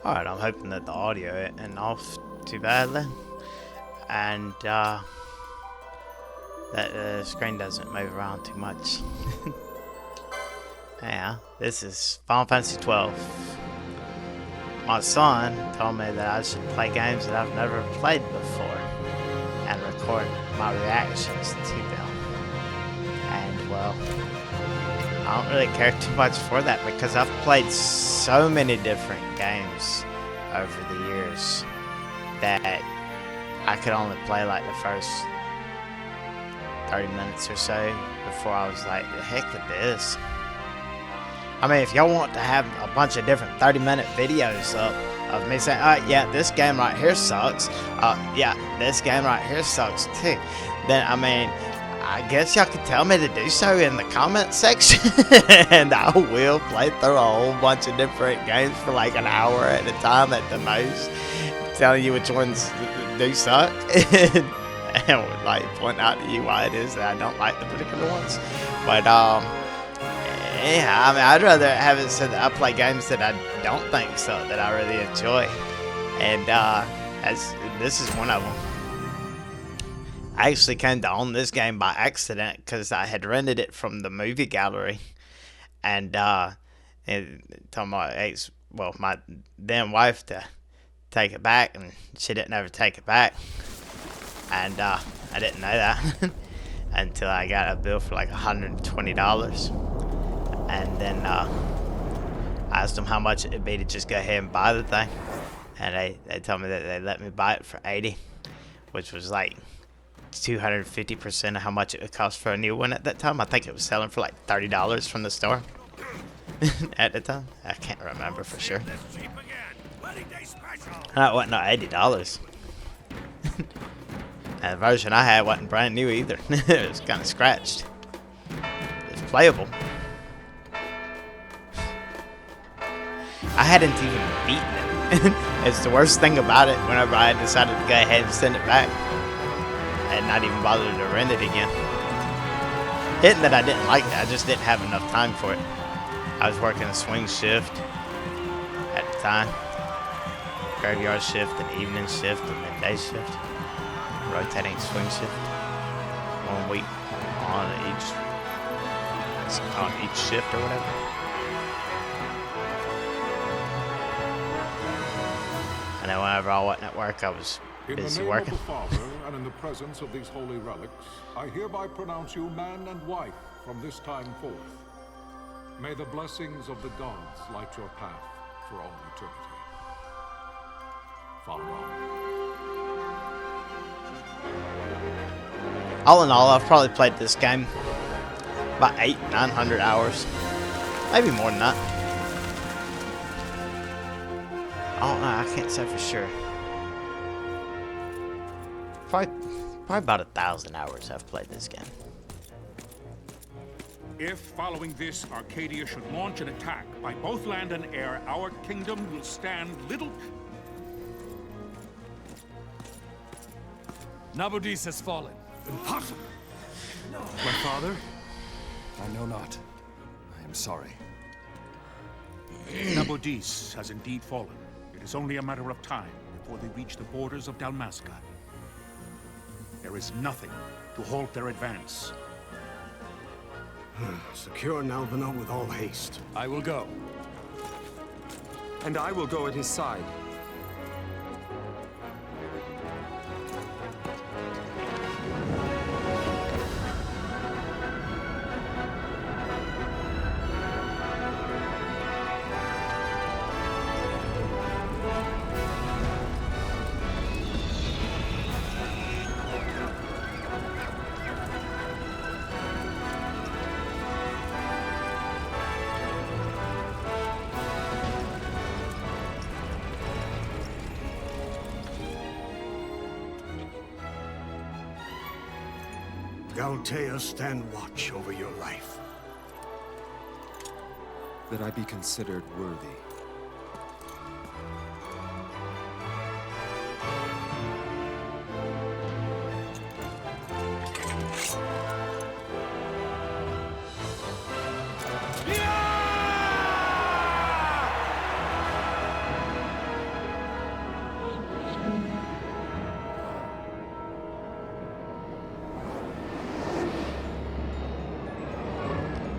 Alright, I'm hoping that the audio isn't off too badly. And that the screen doesn't move around too much. Yeah, this is Final Fantasy XII. My son told me that I should play games that I've never played before and record my reactions to them. And well, I don't really care too much for that because I've played so many different games over the years that I could only play like the first 30 minutes or so before I was like, the heck with this. I mean, if y'all want to have a bunch of different 30-minute videos up of me saying, yeah, this game right here sucks. Yeah, this game right here sucks too. Then, I mean, I guess y'all can tell me to do so in the comment section. And I will play through a whole bunch of different games for like an hour at a time at the most, telling you which ones do suck. And would like point out to you why it is that I don't like the particular ones. But yeah, I mean, I'd rather have it said that I play games that I don't think suck, that I really enjoy. And as this is one of them. I actually came to own this game by accident because I had rented it from the movie gallery, and told my my then wife to take it back, and she didn't ever take it back. And I didn't know that until I got a bill for like $120. And then I asked them how much it'd be to just go ahead and buy the thing. And they told me that they let me buy it for $80, which was like 250% of how much it would cost for a new one at that time. I think it was selling for like $30 from the store at the time. I can't remember for sure. That wasn't no $80. And the version I had wasn't brand new either. It was kind of scratched. It was playable. I hadn't even beaten it. It's the worst thing about it whenever I decided to go ahead and send it back. And not even bothered to rent it again. Hitting that I didn't like it, I just didn't have enough time for it. I was working a swing shift at the time. Graveyard shift, an evening shift, and then day shift. Rotating swing shift. 1 week on each shift or whatever. And then whenever I wasn't at work, I was busy working. In the name of the Father, and in the presence of these holy relics, I hereby pronounce you man and wife from this time forth. May the blessings of the gods light your path for all eternity. Farewell. All in all, I've probably played this game about 800-900 hours. Maybe more than that. I don't know, I can't say for sure. Probably about 1,000 hours I've played this game. If, following this, Arcadia should launch an attack by both land and air, our kingdom will stand little... Nabudis has fallen. Impossible! My father? I know not. I am sorry. Nabudis has indeed fallen. It is only a matter of time before they reach the borders of Dalmasca. There is nothing to halt their advance. Secure Nalvana with all haste. I will go. And I will go at his side. Galtea, stand watch over your life. That I be considered worthy.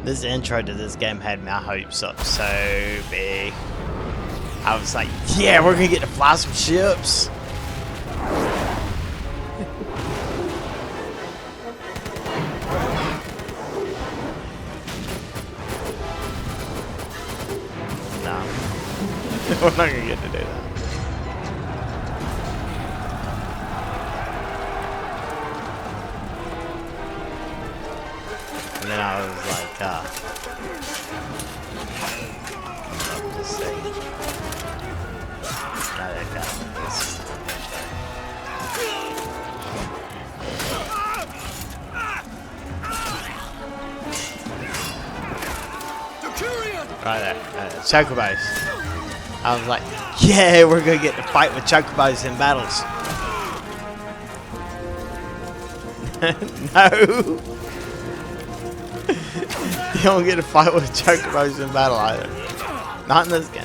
This intro to this game had my hopes up so big. I was like, yeah, we're gonna get to fly some ships. No. We're not gonna get to do that. And then I was like, love to see. Now that got this. Right there, chocobos. I was like, yeah, we're gonna get to fight with chocobos in battles. No. You don't get to fight with chocobos in battle either. Not in this game.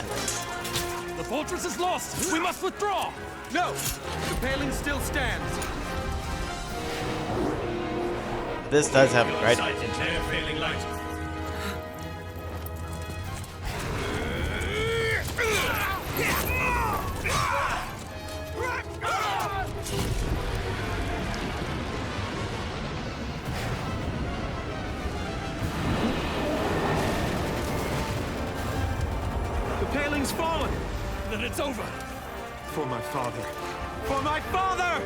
The fortress is lost! We must withdraw! No! The paling still stands. This does have a great The paling's fallen. Then it's over! For my father. For my father!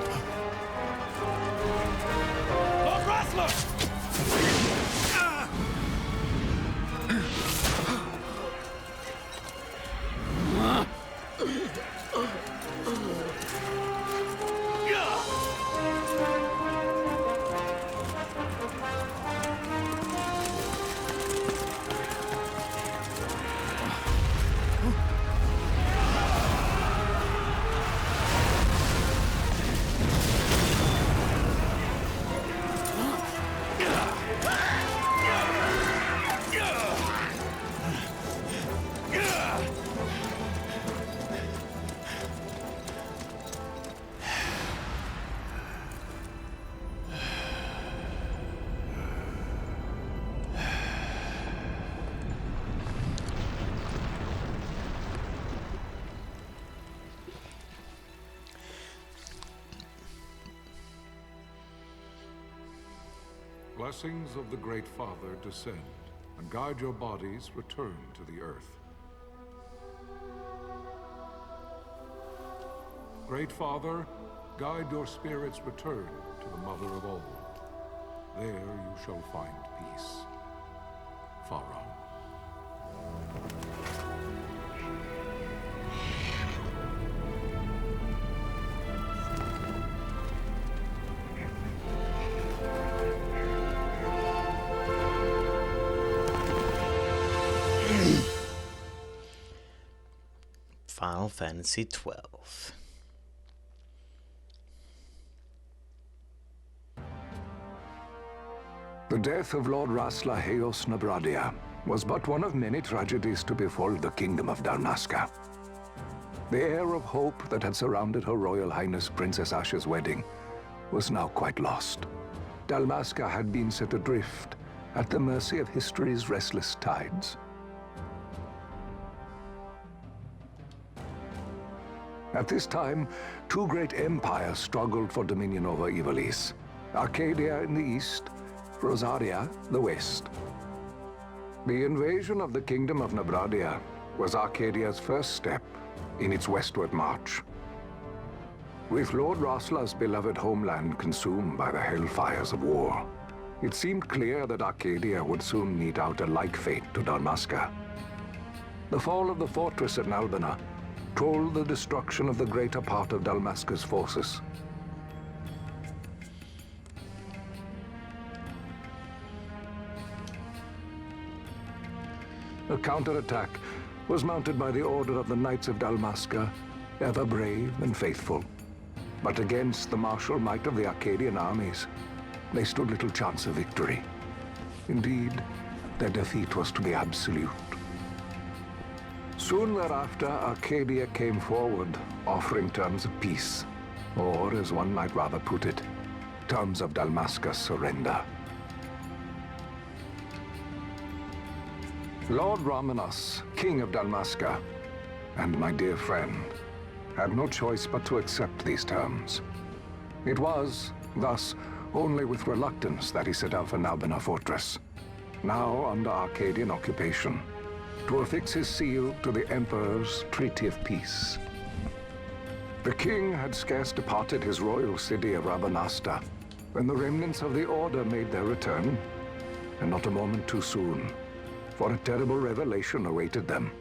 Lord Rassler! Blessings of the Great Father descend, and guide your bodies return to the earth. Great Father, guide your spirits return to the Mother of all. There you shall find peace. Pharaoh. Final Fantasy XII. The death of Lord Rassler Heos Nabradia was but one of many tragedies to befall the Kingdom of Dalmasca. The air of hope that had surrounded Her Royal Highness Princess Asha's wedding was now quite lost. Dalmasca had been set adrift at the mercy of history's restless tides. At this time, two great empires struggled for dominion over Ivalice. Arcadia in the east, Rosaria the west. The invasion of the Kingdom of Nabradia was Arcadia's first step in its westward march. With Lord Rassler's beloved homeland consumed by the hellfires of war, it seemed clear that Arcadia would soon mete out a like fate to Dalmasca. The fall of the fortress at Nalbina told the destruction of the greater part of Dalmasca's forces. A counterattack was mounted by the Order of the Knights of Dalmasca, ever brave and faithful. But against the martial might of the Arcadian armies, they stood little chance of victory. Indeed, their defeat was to be absolute. Soon thereafter, Arcadia came forward, offering terms of peace, or, as one might rather put it, terms of Dalmasca's surrender. Lord Ramenas, King of Dalmasca, and my dear friend, had no choice but to accept these terms. It was, thus, only with reluctance that he set out for Nalbina Fortress, now under Arcadian occupation, to affix his seal to the Emperor's Treaty of Peace. The king had scarce departed his royal city of Rabanasta when the remnants of the Order made their return, and not a moment too soon, for a terrible revelation awaited them.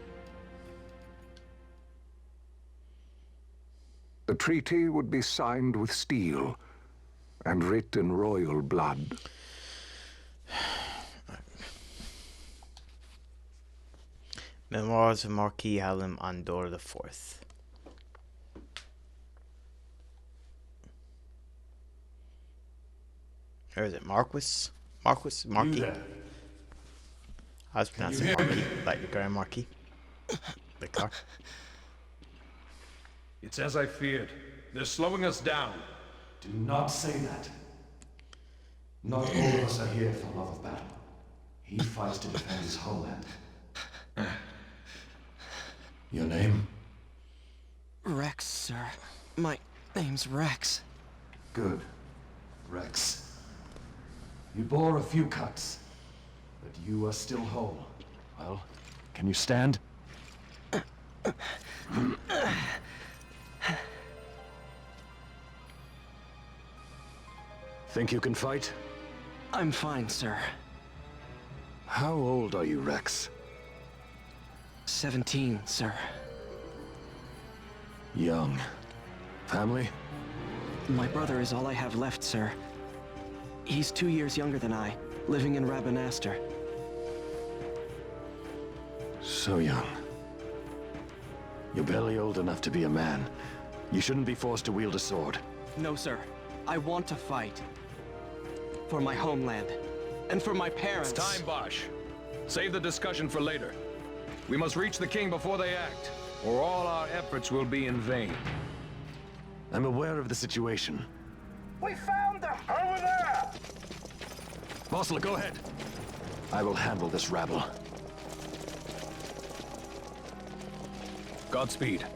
The treaty would be signed with steel and writ in royal blood. Memoirs of Marquis Hallam Andor IV. Or is it Marquis? Marquis? I was pronouncing Marquis, like the Grand Marquis. The car. It's as I feared. They're slowing us down. Do not say that. Not all of us are here for love of battle. He fights to defend his homeland. Your name? Rex, sir. My name's Rex. Good. Rex. You bore a few cuts, but you are still whole. Well, can you stand? Think you can fight? I'm fine, sir. How old are you, Rex? 17, sir. Young. Family? My brother is all I have left, sir. He's 2 years younger than I, living in Rabanastre. So young. You're barely old enough to be a man. You shouldn't be forced to wield a sword. No, sir. I want to fight. For my homeland. And for my parents. It's time, Bosch. Save the discussion for later. We must reach the king before they act, or all our efforts will be in vain. I'm aware of the situation. We found them! Over there! Bossler, go ahead. I will handle this rabble. Godspeed.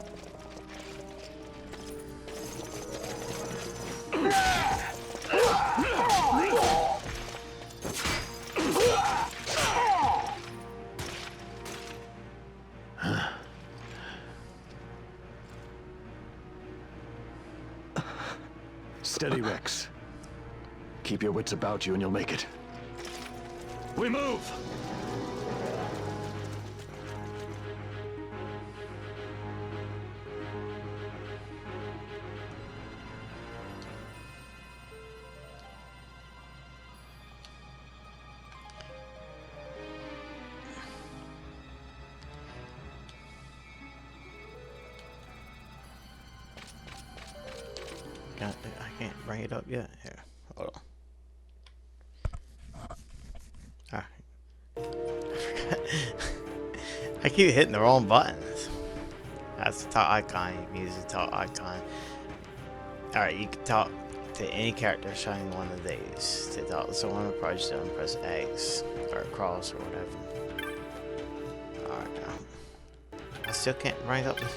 Steady, Rex. Keep your wits about you and you'll make it. We move! I can't bring it up yet. Here, hold on. I keep hitting the wrong buttons. That's the top icon. You can use the top icon. Alright, you can talk to any character showing one of these. To talk to someone, approach them, press X or cross or whatever. Alright, now. I still can't bring up this.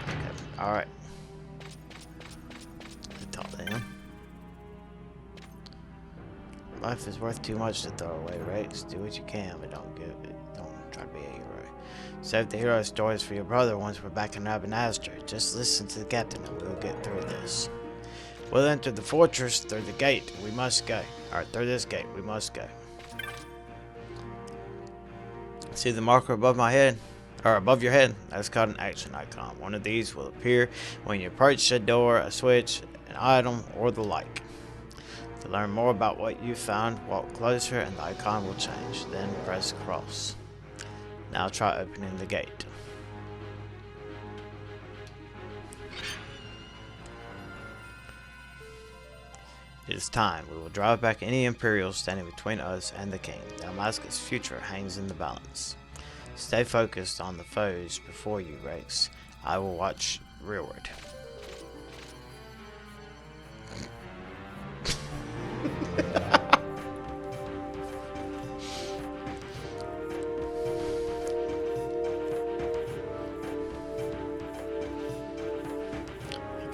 Okay, alright. Talk to him. Life is worth too much to throw away, Rex. Do what you can, but don't try to be a hero. Save the hero stories for your brother once we're back in Rabanastre. Just listen to the captain and we'll get through this. We'll enter the fortress through the gate. We must go. Alright, through this gate. We must go. See the marker above my head? Or above your head? That's called an action icon. One of these will appear when you approach a door, a switch, an item, or the like. To learn more about what you found, walk closer and the icon will change. Then press cross. Now try opening the gate. It is time. We will drive back any Imperials standing between us and the king. Dalmasca's future hangs in the balance. Stay focused on the foes before you, Rex. I will watch rearward.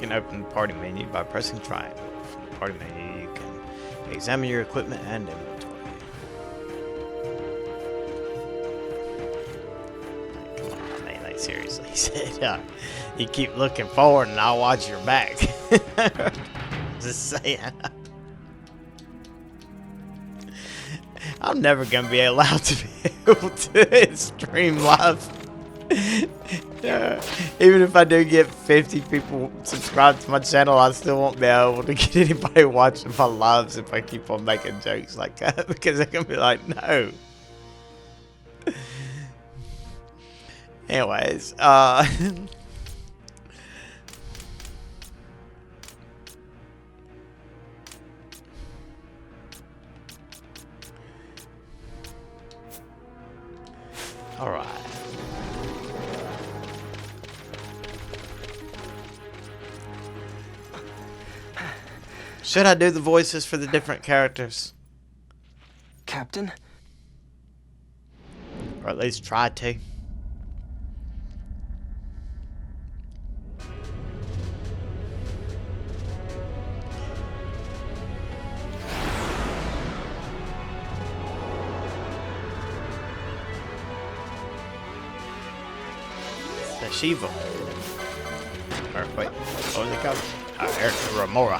can open the party menu by pressing triangle. From the party menu, you can examine your equipment and inventory. Like, come on, I mean, like, seriously, he said, you keep looking forward and I'll watch your back. Just saying. I'm never gonna be allowed to be able to stream live. Even if I do get 50 people subscribed to my channel, I still won't be able to get anybody watching my lives if I keep on making jokes like that, because they're gonna be like, no. Anyways, alright. Should I do the voices for the different characters? Captain? Or at least try to. The Shiva. Or wait, what was it called? Remora.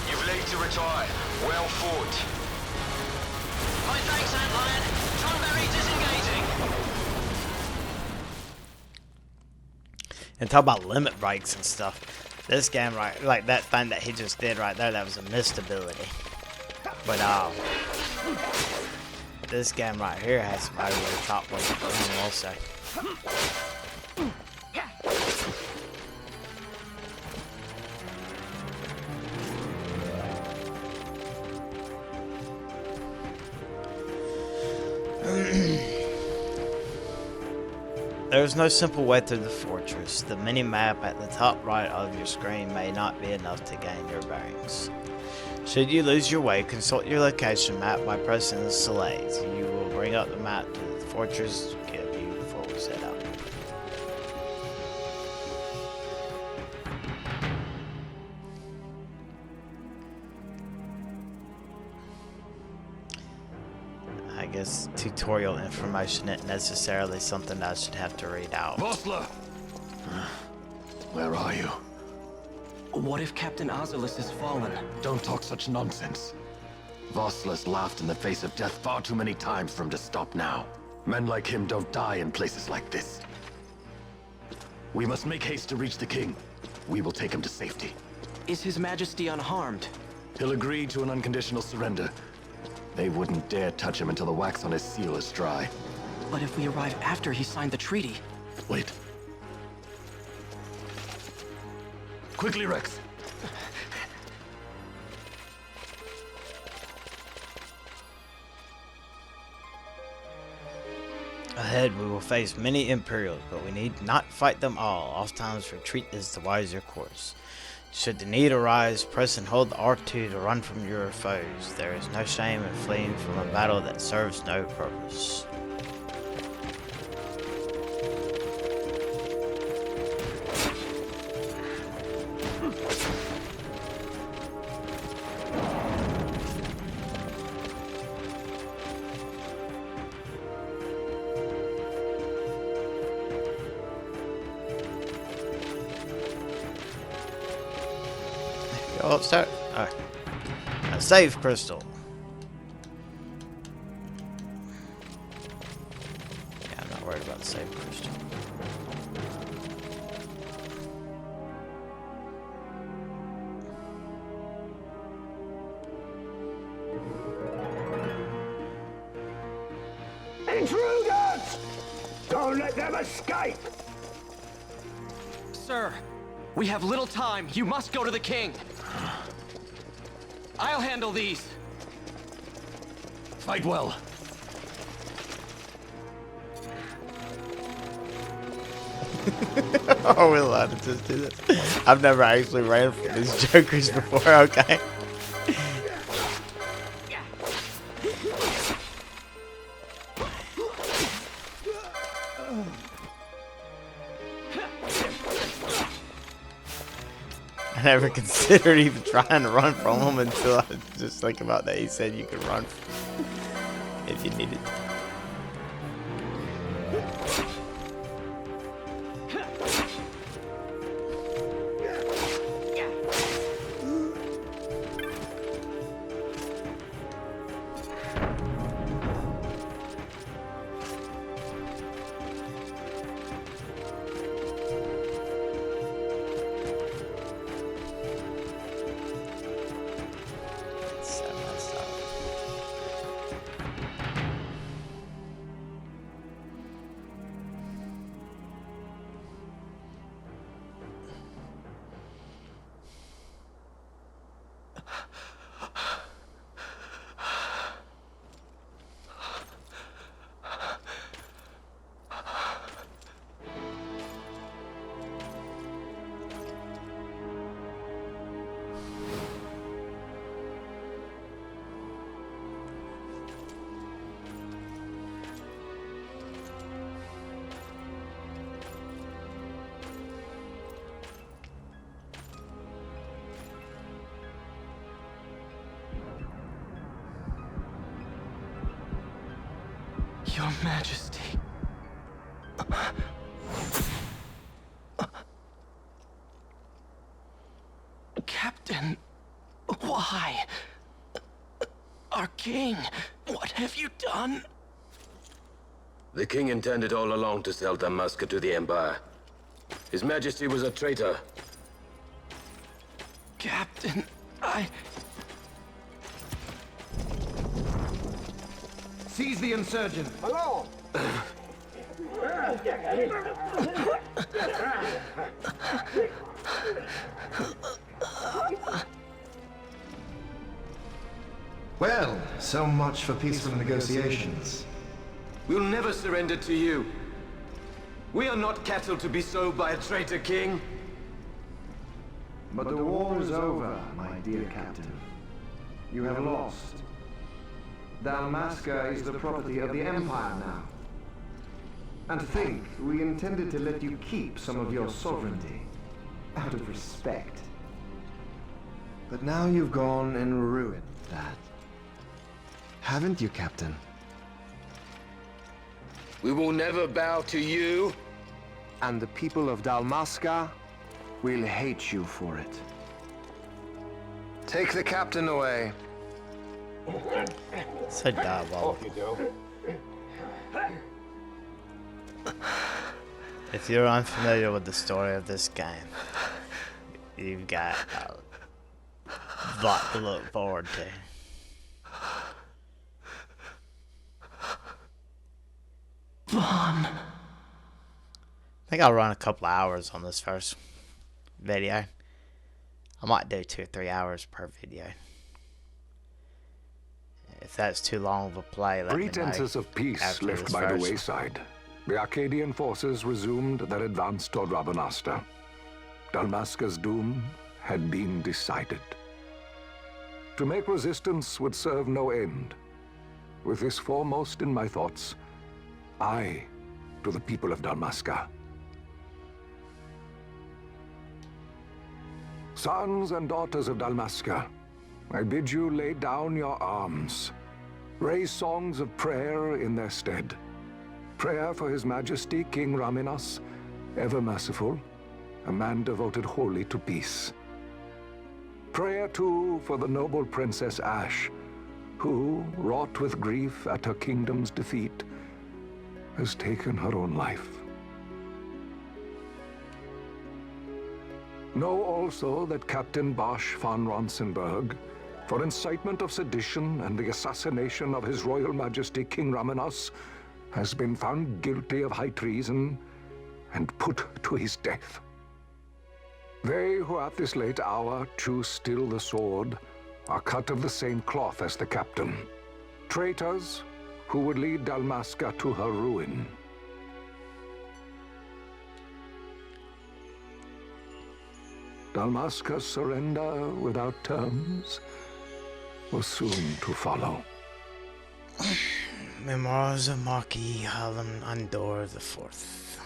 You've leave to retire. Well fought. My thanks, Antlion. Tonberry disengaging. And talk about limit breaks and stuff. This game, right, like that thing that he just did right there, that was a missed ability. But this game right here has some over the top ones also. There is no simple way through the fortress. The mini-map at the top right of your screen may not be enough to gain your bearings. Should you lose your way, consult your location map by pressing the select. You will bring up the map to the fortress to give you full setup. I guess tutorial information isn't necessarily something I should have to read out. Vossler! Where are you? What if Captain Ozolus has fallen? Don't talk such nonsense. Vossler's laughed in the face of death far too many times for him to stop now. Men like him don't die in places like this. We must make haste to reach the king. We will take him to safety. Is His Majesty unharmed? He'll agree to an unconditional surrender. They wouldn't dare touch him until the wax on his seal is dry. But if we arrive after he signed the treaty... Wait. Quickly, Rex. Ahead, we will face many Imperials, but we need not fight them all. Oftentimes, retreat is the wiser course. Should the need arise, press and hold the R2 to run from your foes. There is no shame in fleeing from a battle that serves no purpose. Let's start. Alright. A save crystal. Yeah, I'm not worried about the save crystal. Intruders! Don't let them escape! Sir, we have little time. You must go to the king. I'll handle these. Fight well. Are we allowed to just do this? I've never actually ran from these jokers before, okay? I never considered even trying to run from him until I just think about that. He said you could run if you needed to. Your Majesty. Captain, why? Our king, what have you done? The king intended all along to sell Dalmasca to the Empire. His Majesty was a traitor. Captain, Seize the insurgent. Hello! Well, so much for peaceful negotiations. We'll never surrender to you. We are not cattle to be sold by a traitor king. But the war is over, my dear captain. You have lost. Dalmasca is the property of the Empire now. And think, we intended to let you keep some of your sovereignty, out of respect. But now you've gone and ruined that. Haven't you, Captain? We will never bow to you. And the people of Dalmasca will hate you for it. Take the captain away. So diabolical. If you're unfamiliar with the story of this game, you've got a lot to look forward to. Vaughn. I think I'll run a couple hours on this first video. I might do 2 or 3 hours per video. If that's too long of a play, let me know. Pretenses of peace after left this by the verse. wayside. The Arcadian forces resumed their advance toward Rabanasta. Dalmasca's doom had been decided. To make resistance would serve no end. With this foremost in my thoughts, I to the people of Dalmasca. Sons and daughters of Dalmasca, I bid you lay down your arms. Raise songs of prayer in their stead. Prayer for His Majesty King Raminas, ever merciful, a man devoted wholly to peace. Prayer, too, for the noble Princess Ash, who, wrought with grief at her kingdom's defeat, has taken her own life. Know also that Captain Bosch von Ronsenberg, for incitement of sedition and the assassination of His Royal Majesty King Ramenos, has been found guilty of high treason and put to his death. They who at this late hour choose still the sword are cut of the same cloth as the captain. Traitors who would lead Dalmasca to her ruin. Dalmasca's surrender without terms was soon to follow. Memoirs of Marquis Harlem Andor IV.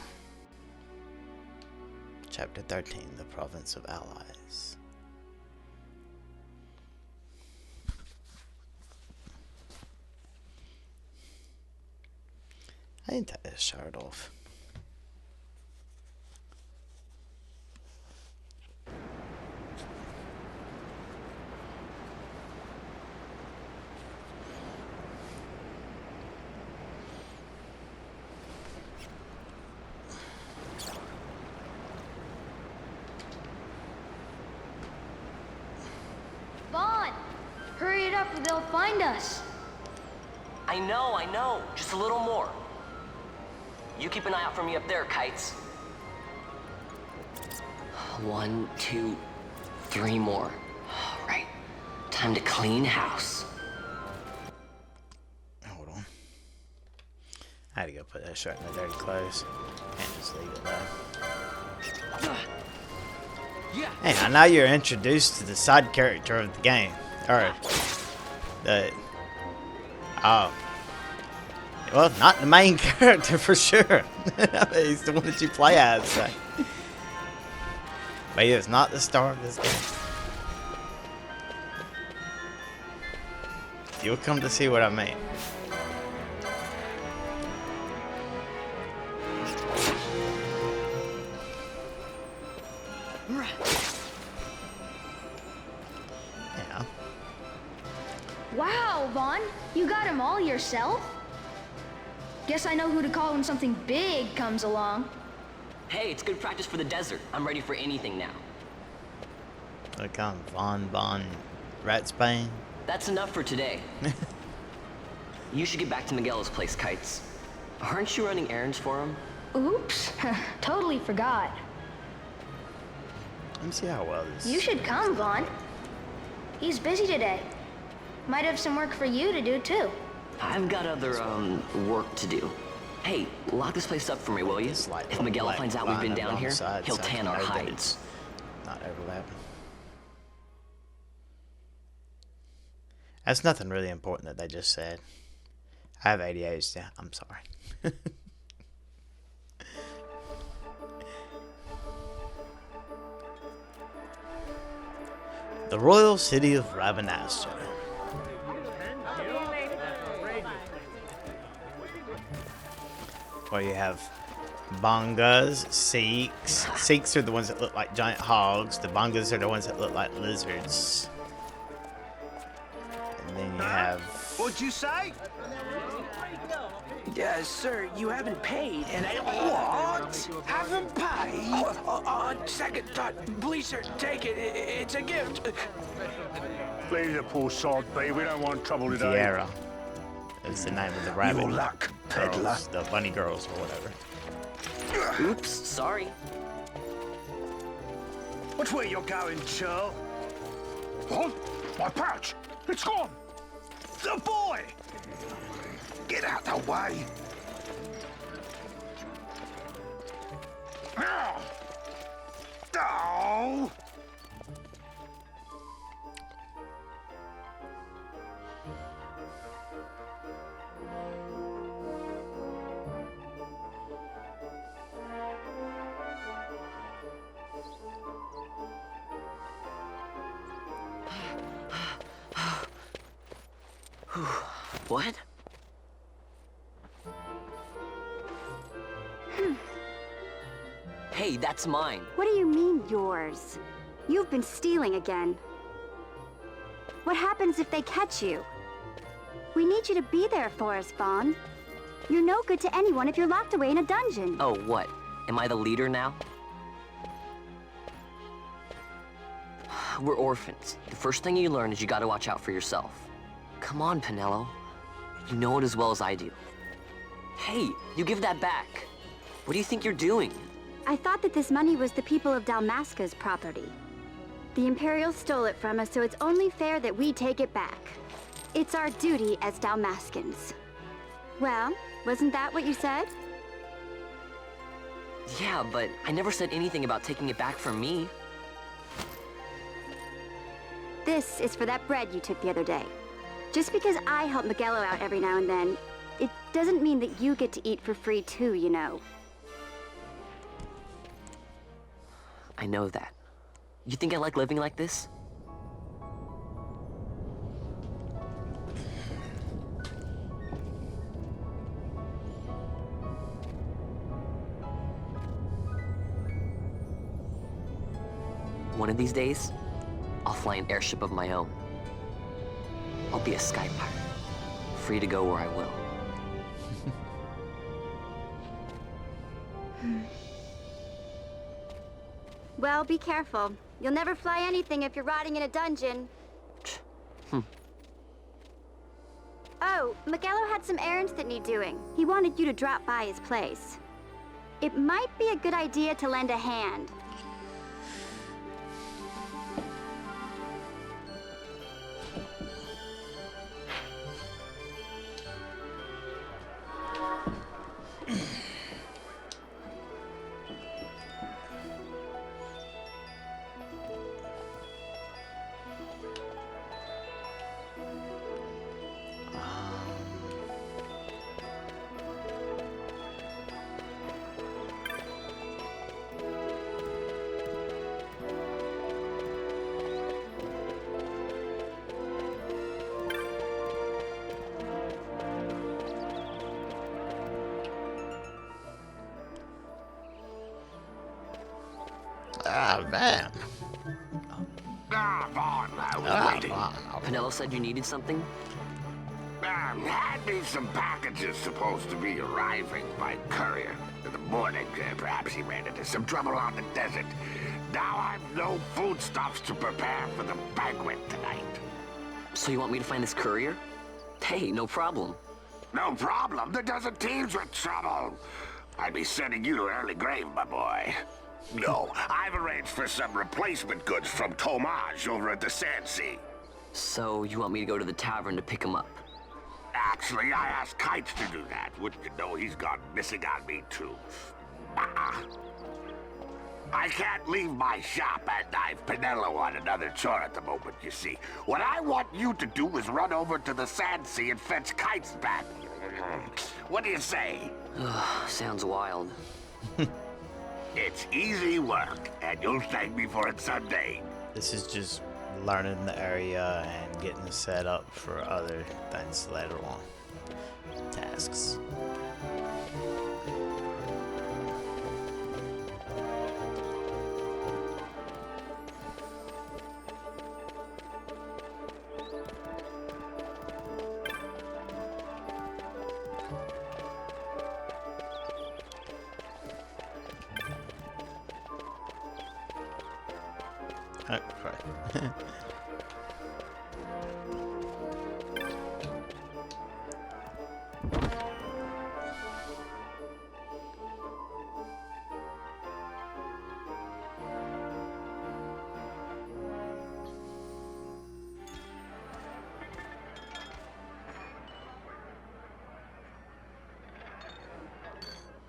Chapter 13, The Province of Allies. I need to take this shirt off. Hurry it up or they'll find us. I know. Just a little more. You keep an eye out for me up there, Kites. 1, 2, 3 more. All right. Time to clean house. Hold on. I had to go put that shirt in the dirty clothes. Can't just leave it there. Hey, I know you're introduced to the side character of the game. Or, well, not the main character for sure. He's the one that you play as. So. But it's not the star of this game. You'll come to see what I mean. Yeah. Wow, Vaughn, you got him all yourself? Guess I know who to call when something big comes along. Hey, it's good practice for the desert. I'm ready for anything now. Look on Von Ratsbane. That's enough for today. You should get back to Miguel's place, Kites. Aren't you running errands for him? Oops, totally forgot. Let me see how well this. You should come, Vaughn. He's busy today. Might have some work for you to do, too. I've got other, work to do. Hey, lock this place up for me, will you? If Miguel finds out we've been down here, he'll tan our hides. Not overlapping. That's nothing really important that they just said. I have ADHD. I'm sorry. The Royal City of Ravenastra. Where you have Bongas, Sikhs. Sikhs are the ones that look like giant hogs. The Bongas are the ones that look like lizards. And then you have... What'd you say? Sir, you haven't paid, and I... What? Haven't paid? On second thought, please, sir, take it. It's a gift. Leave the poor sod be. We don't want trouble today. Viera is the name of the rabbit. Your luck, peddler. Girls, the bunny girls or whatever. Oops, sorry. Which way you're going, Churl? What? My pouch! It's gone! The boy! Get out the way! Now! Oh! What? Hey, that's mine. What do you mean, yours? You've been stealing again. What happens if they catch you? We need you to be there for us, Vaughn. You're no good to anyone if you're locked away in a dungeon. Oh, what? Am I the leader now? We're orphans. The first thing you learn is you gotta watch out for yourself. Come on, Penelo. You know it as well as I do. Hey, you give that back. What do you think you're doing? I thought that this money was the people of Dalmasca's property. The Imperials stole it from us, so it's only fair that we take it back. It's our duty as Dalmascans. Well, wasn't that what you said? Yeah, but I never said anything about taking it back from me. This is for that bread you took the other day. Just because I help Miguelo out every now and then, it doesn't mean that you get to eat for free too, you know. I know that. You think I like living like this? One of these days, I'll fly an airship of my own. I'll be a sky pirate, free to go where I will. Well, be careful. You'll never fly anything if you're rotting in a dungeon. Oh, Miguelo had some errands that need doing. He wanted you to drop by his place. It might be a good idea to lend a hand. Ah, man. Vaughn, I was waiting. Penelo said you needed something? Had me some packages supposed to be arriving by courier in the morning. Perhaps he ran into some trouble on the desert. Now I've no foodstuffs to prepare for the banquet tonight. So you want me to find this courier? Hey, no problem. No problem. The desert teems with trouble. I'd be sending you to an early grave, my boy. No, I've arranged for some replacement goods from Tomaj over at the Sandsea. So you want me to go to the tavern to pick him up? Actually, I asked Kites to do that. Wouldn't you know he's gone missing on me, too. I can't leave my shop, and I've Penelo on another chore at the moment, you see. What I want you to do is run over to the Sandsea and fetch Kites back. What do you say? Sounds wild. It's easy work, and you'll thank me for it someday. This is just learning the area and getting set up for other things later on. Tasks. Oh, right.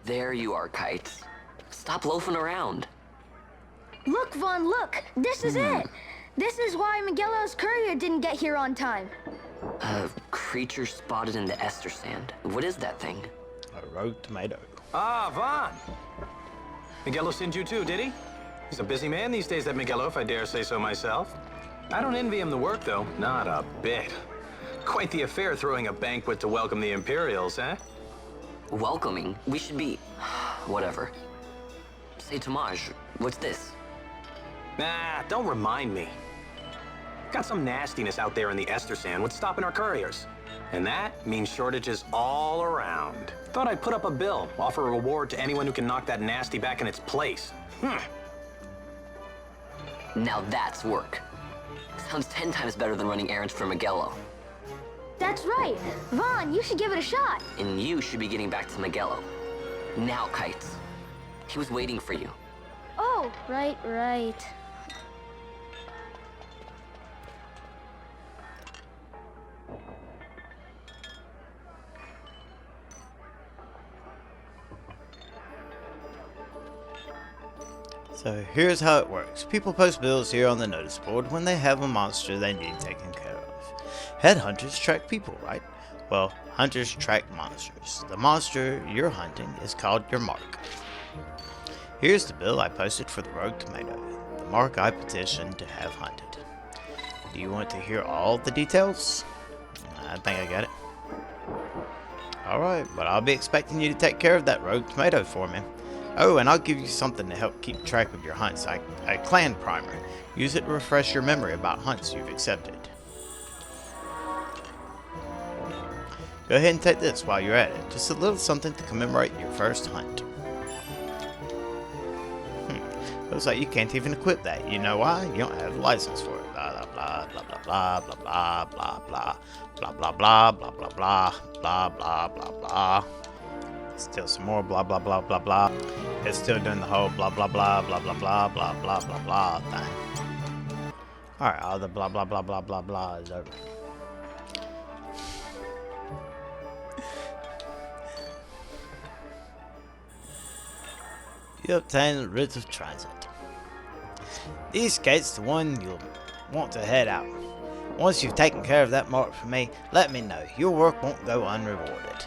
There you are, Kites. Stop loafing around. Look, Vaughn, look! This is it! This is why Miguelo's courier didn't get here on time. A creature spotted in the Ester sand. What is that thing? A rogue tomato. Ah, Vaughn! Miguelo sent you too, did he? He's a busy man these days, that Miguelo, if I dare say so myself. I don't envy him the work, though. Not a bit. Quite the affair throwing a banquet to welcome the Imperials, eh? Welcoming? We should be... whatever. Say, Tomaj, what's this? Nah, don't remind me. Got some nastiness out there in the Ester Sand. What's stopping our couriers? And that means shortages all around. Thought I'd put up a bill, offer a reward to anyone who can knock that nasty back in its place. Now that's work. Sounds 10 times better than running errands for Miguelo. That's right. Vaughn, you should give it a shot. And you should be getting back to Miguelo. Now, Kites. He was waiting for you. Oh, right. So here's how it works. People post bills here on the notice board when they have a monster they need taken care of. Headhunters track people, right? Well, hunters track monsters. The monster you're hunting is called your mark. Here's the bill I posted for the rogue tomato, the mark I petitioned to have hunted. Do you want to hear all the details? I think I got it. Alright, but I'll be expecting you to take care of that rogue tomato for me. Oh, and I'll give you something to help keep track of your hunts, a clan primer. Use it to refresh your memory about hunts you've accepted. Go ahead and take this while you're at it. Just a little something to commemorate your first hunt. Looks like you can't even equip that. You know why? You don't have a license for it. Blah blah blah blah blah blah blah blah blah blah blah blah blah blah blah blah blah blah. Still some more blah blah blah blah blah. It's still doing the whole blah blah blah blah blah blah blah blah blah blah thing. Alright, all the blah blah blah blah blah blah is over. You obtain the writ of transit. These gates the one you'll want to head out. Once you've taken care of that mark for me, let me know. Your work won't go unrewarded.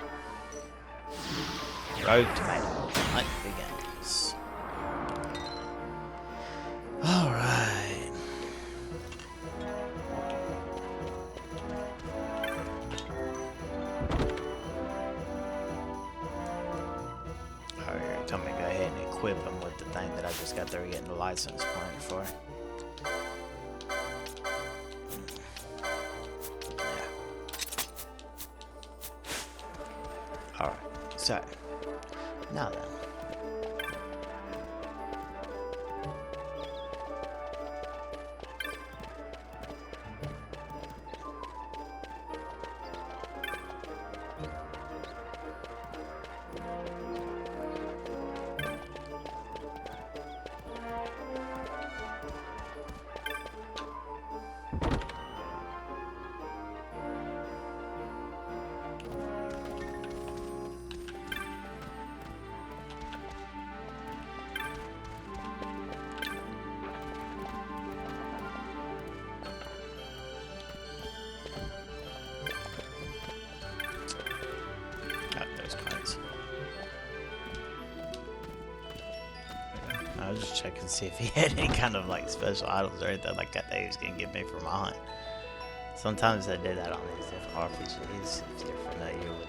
Rogue tomato. Hunt begins. Alright. Alright, tell me to go ahead and equip him with the thing that I just got there getting the license point for. Yeah. Alright, so now then. I was just checking to see if he had any kind of like special items or anything like that he was gonna give me for my hunt. Sometimes I do that on these different RPGs if you're familiar with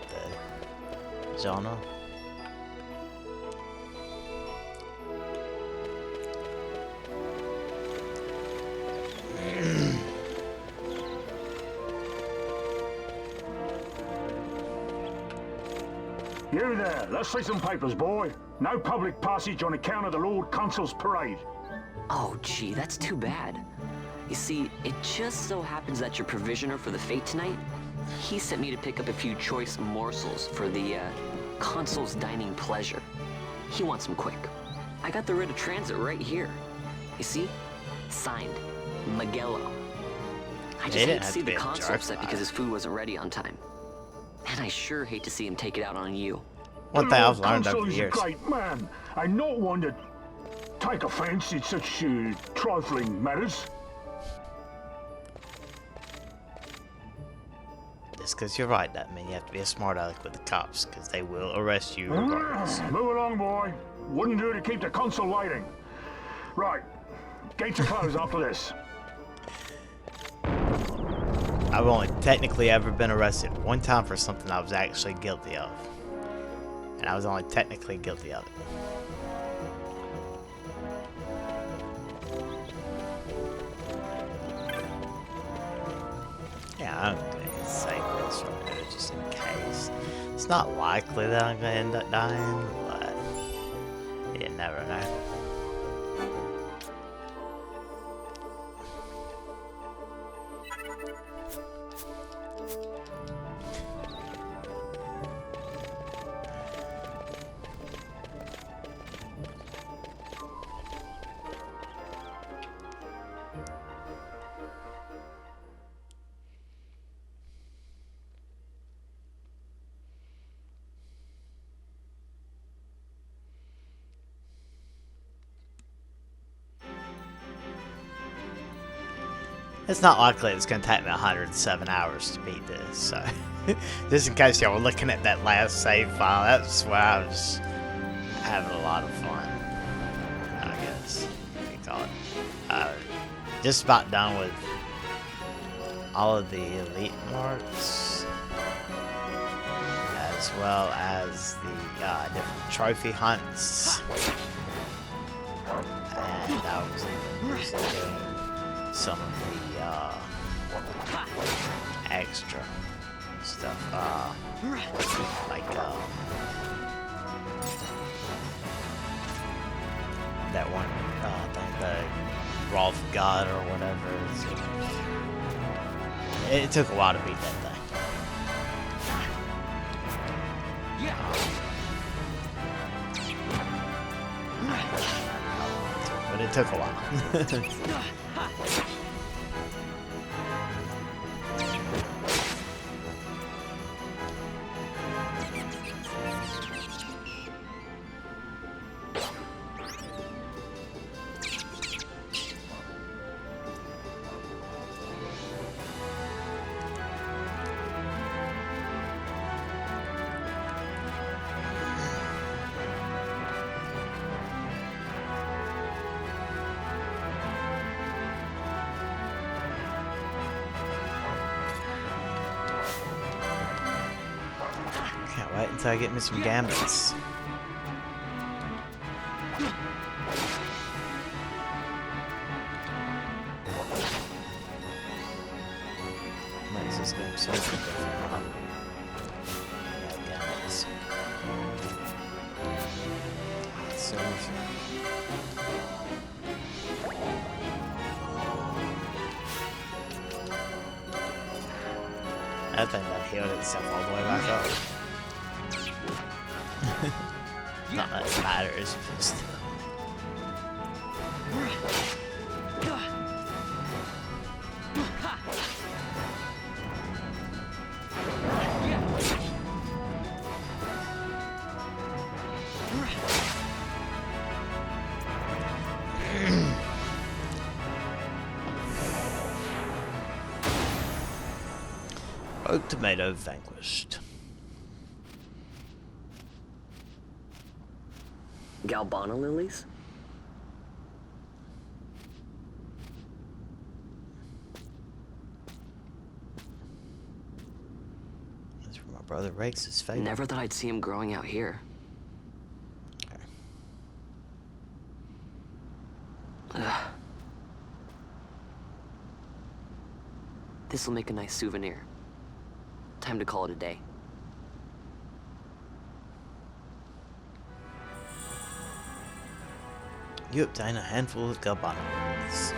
the genre. You there, let's see some papers, boy. No public passage on account of the Lord Consul's parade. Oh, gee, that's too bad. You see, it just so happens that your provisioner for the fete tonight, he sent me to pick up a few choice morsels for the, Consul's dining pleasure. He wants them quick. I got the writ of transit right here. You see? Signed, Miguelo. I just hate to see the Consul upset because his food wasn't ready on time. And I sure hate to see him take it out on you. One thing I've learned over the years. He's a great man, and not one to take offense in such trifling matters. Just because you're right, that means you have to be a smart aleck with the cops, because they will arrest you regardless. Move along, boy. Wouldn't do to keep the Consul waiting. Right. Gates are closed after this. I've only technically ever been arrested one time for something I was actually guilty of. And I was only technically guilty of it. not likely that I'm gonna end up dying, but you never know. It's not likely it's going to take me 107 hours to beat this, so just in case y'all were looking at that last save file, that's where I was having a lot of fun, I guess you call it. Just about done with all of the elite marks, as well as the different trophy hunts, and I was doing some of the extra stuff, like that one thing, the Wrath of God or whatever. It took a while to beat that thing. But it took a while. Can't wait until I get me some gambits. Makes this game so different. Yeah, gambits. So easy. That thing that healed itself all the way back up. Not that it matters, just... Rogue Tomato vanquished. Galbana lilies? That's where my brother rakes his face. Never thought I'd see him growing out here. This'll make a nice souvenir. Time to call it a day. You obtain a handful of Galbana lilies.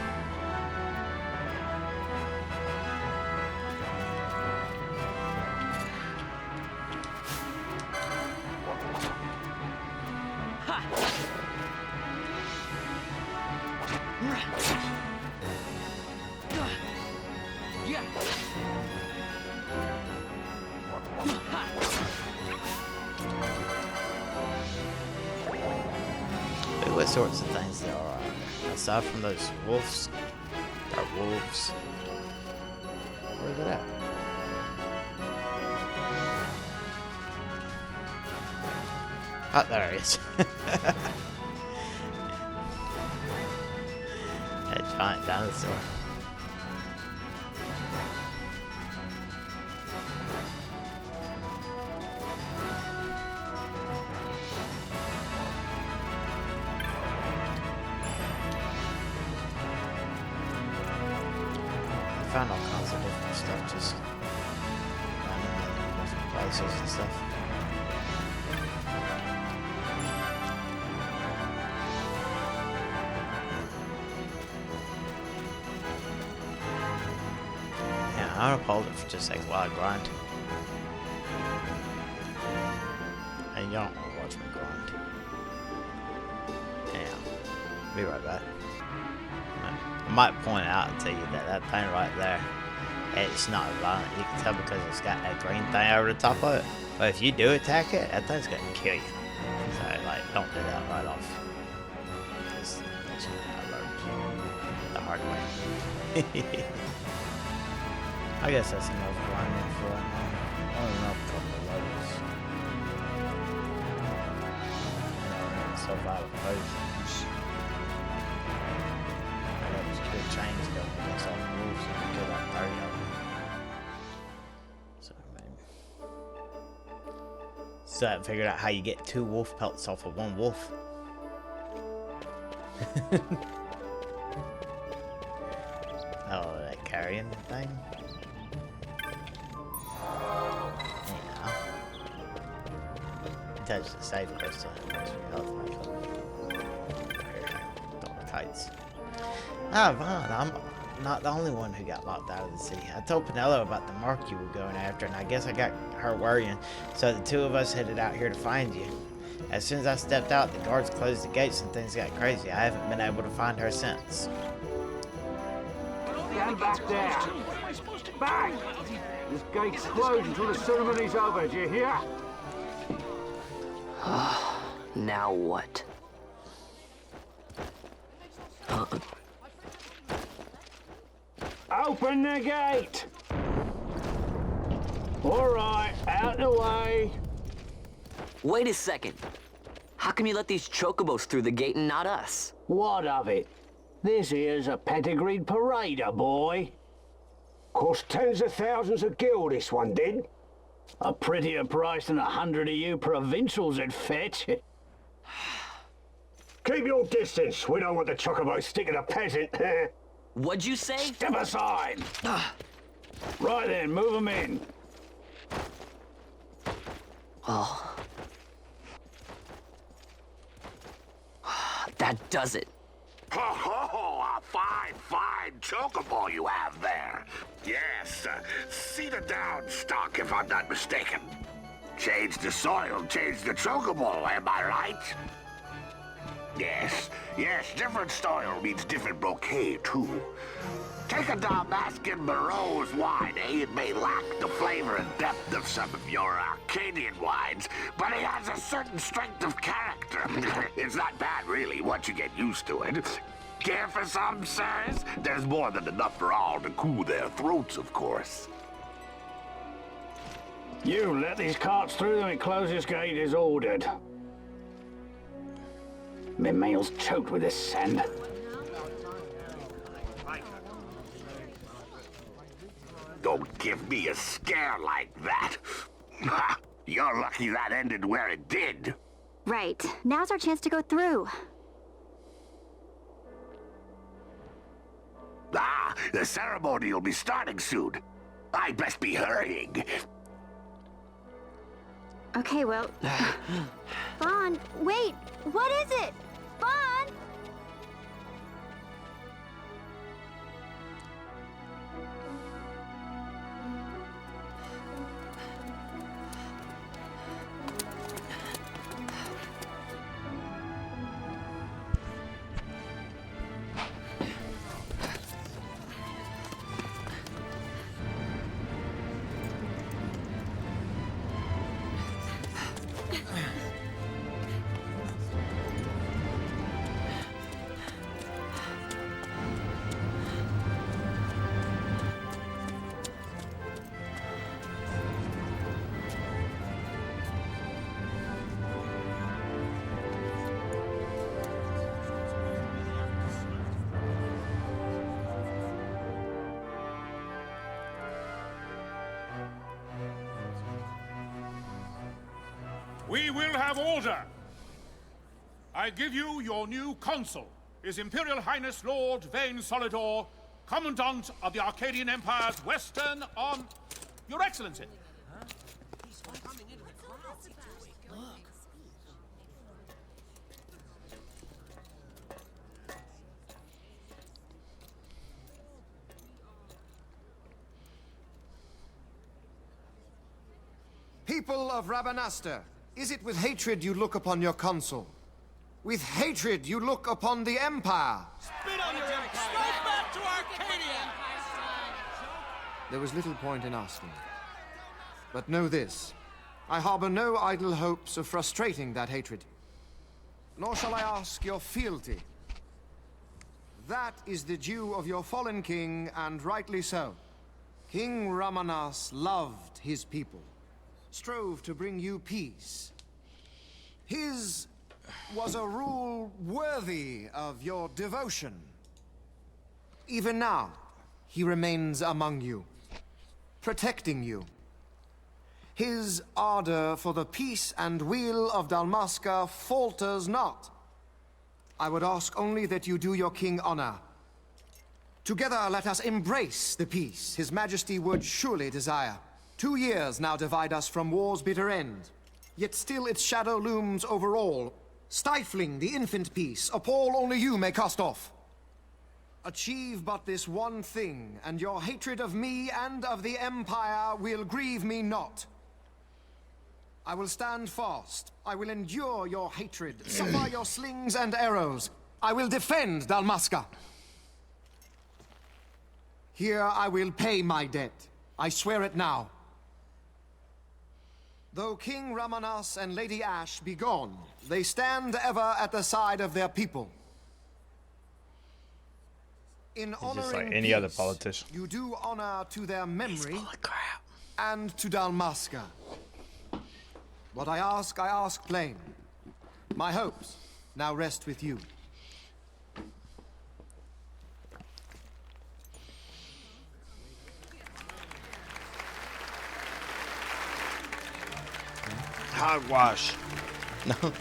What sorts of things there are aside from those wolves? Or wolves? Where's it at? Oh, there it is. A giant dinosaur. Found all kinds of different stuff just randomly in different places and stuff. I'm gonna pause it for just a second while I grind. And you don't want to watch me grind. Yeah. Be right back. I might point out to you that that thing right there, it's not violent. You can tell because it's got that green thing over the top of it. But if you do attack it, that thing's gonna kill you. So like, don't do that right off. That's what I learned the hard way. I guess that's enough grinding for right now. Only enough a couple of levels. Survival potions. I got these good chains going against all the wolves and I killed like 30 of them. So I haven't figured out how you get 2 wolf pelts off of 1 wolf. Oh, that carrying thing? Yeah. Touch the save crystal. Kites. Ah, Vaughn, I'm not the only one who got locked out of the city. I told Penelo about the mark you were going after, and I guess I got her worrying, so the 2 of us headed out here to find you. As soon as I stepped out, the guards closed the gates and things got crazy. I haven't been able to find her since. Stand back there! Back! This gate's closed until the ceremony's over, do you hear? Now what? Open the gate! Alright, out the way. Wait a second. How come you let these chocobos through the gate and not us? What of it? This here's a pedigreed parader, boy. Cost tens of thousands of gil, this one did. A prettier price than 100 of you provincials would fetch. Keep your distance. We don't want the chocobos sticking a peasant. What'd you say? Step aside. Right then, move them in. Oh. That does it. Ho ho! A fine, fine chocobo you have there. Yes, cedar down stock if I'm not mistaken. Change the soil, change the chocobo, am I right? Yes, different soil means different bouquet, too. Take a Dalmascan Moreau's wine, eh? It may lack the flavor and depth of some of your Arcadian wines, but it has a certain strength of character. It's not bad, really, once you get used to it. Care for some, sirs? There's more than enough for all to cool their throats, of course. You let these carts through and close this gate as ordered. My mail's choked with this sand. Don't give me a scare like that. You're lucky that ended where it did. Right. Now's our chance to go through. Ah, the ceremony will be starting soon. I'd best be hurrying. Okay, well... Vaughn, wait! What is it? Vaughn! We will have order. I give you your new consul, His Imperial Highness Lord Vane Solidor, Commandant of the Arcadian Empire's Western on... Your Excellency. People of Rabanastre, is it with hatred you look upon your consul? With hatred you look upon the Empire? Spit on your empire! Straight back to Arcadia! There was little point in asking. But know this, I harbor no idle hopes of frustrating that hatred. Nor shall I ask your fealty. That is the due of your fallen king, and rightly so. King Ramanas loved his people, strove to bring you peace. His was a rule worthy of your devotion. Even now, he remains among you, protecting you. His ardor for the peace and weal of Dalmasca falters not. I would ask only that you do your king honor. Together let us embrace the peace His Majesty would surely desire. 2 years now divide us from war's bitter end, yet still its shadow looms over all, stifling the infant peace a pall only you may cast off. Achieve but this one thing, and your hatred of me and of the Empire will grieve me not. I will stand fast. I will endure your hatred, suffer your slings and arrows. I will defend Dalmasca. Here I will pay my debt. I swear it now. Though King Ramanas and Lady Ash be gone, they stand ever at the side of their people. In He's just honoring like any peace, other politician. you do honor to their memory and to Dalmasca. What I ask plain. My hopes now rest with you. Hogwash. No.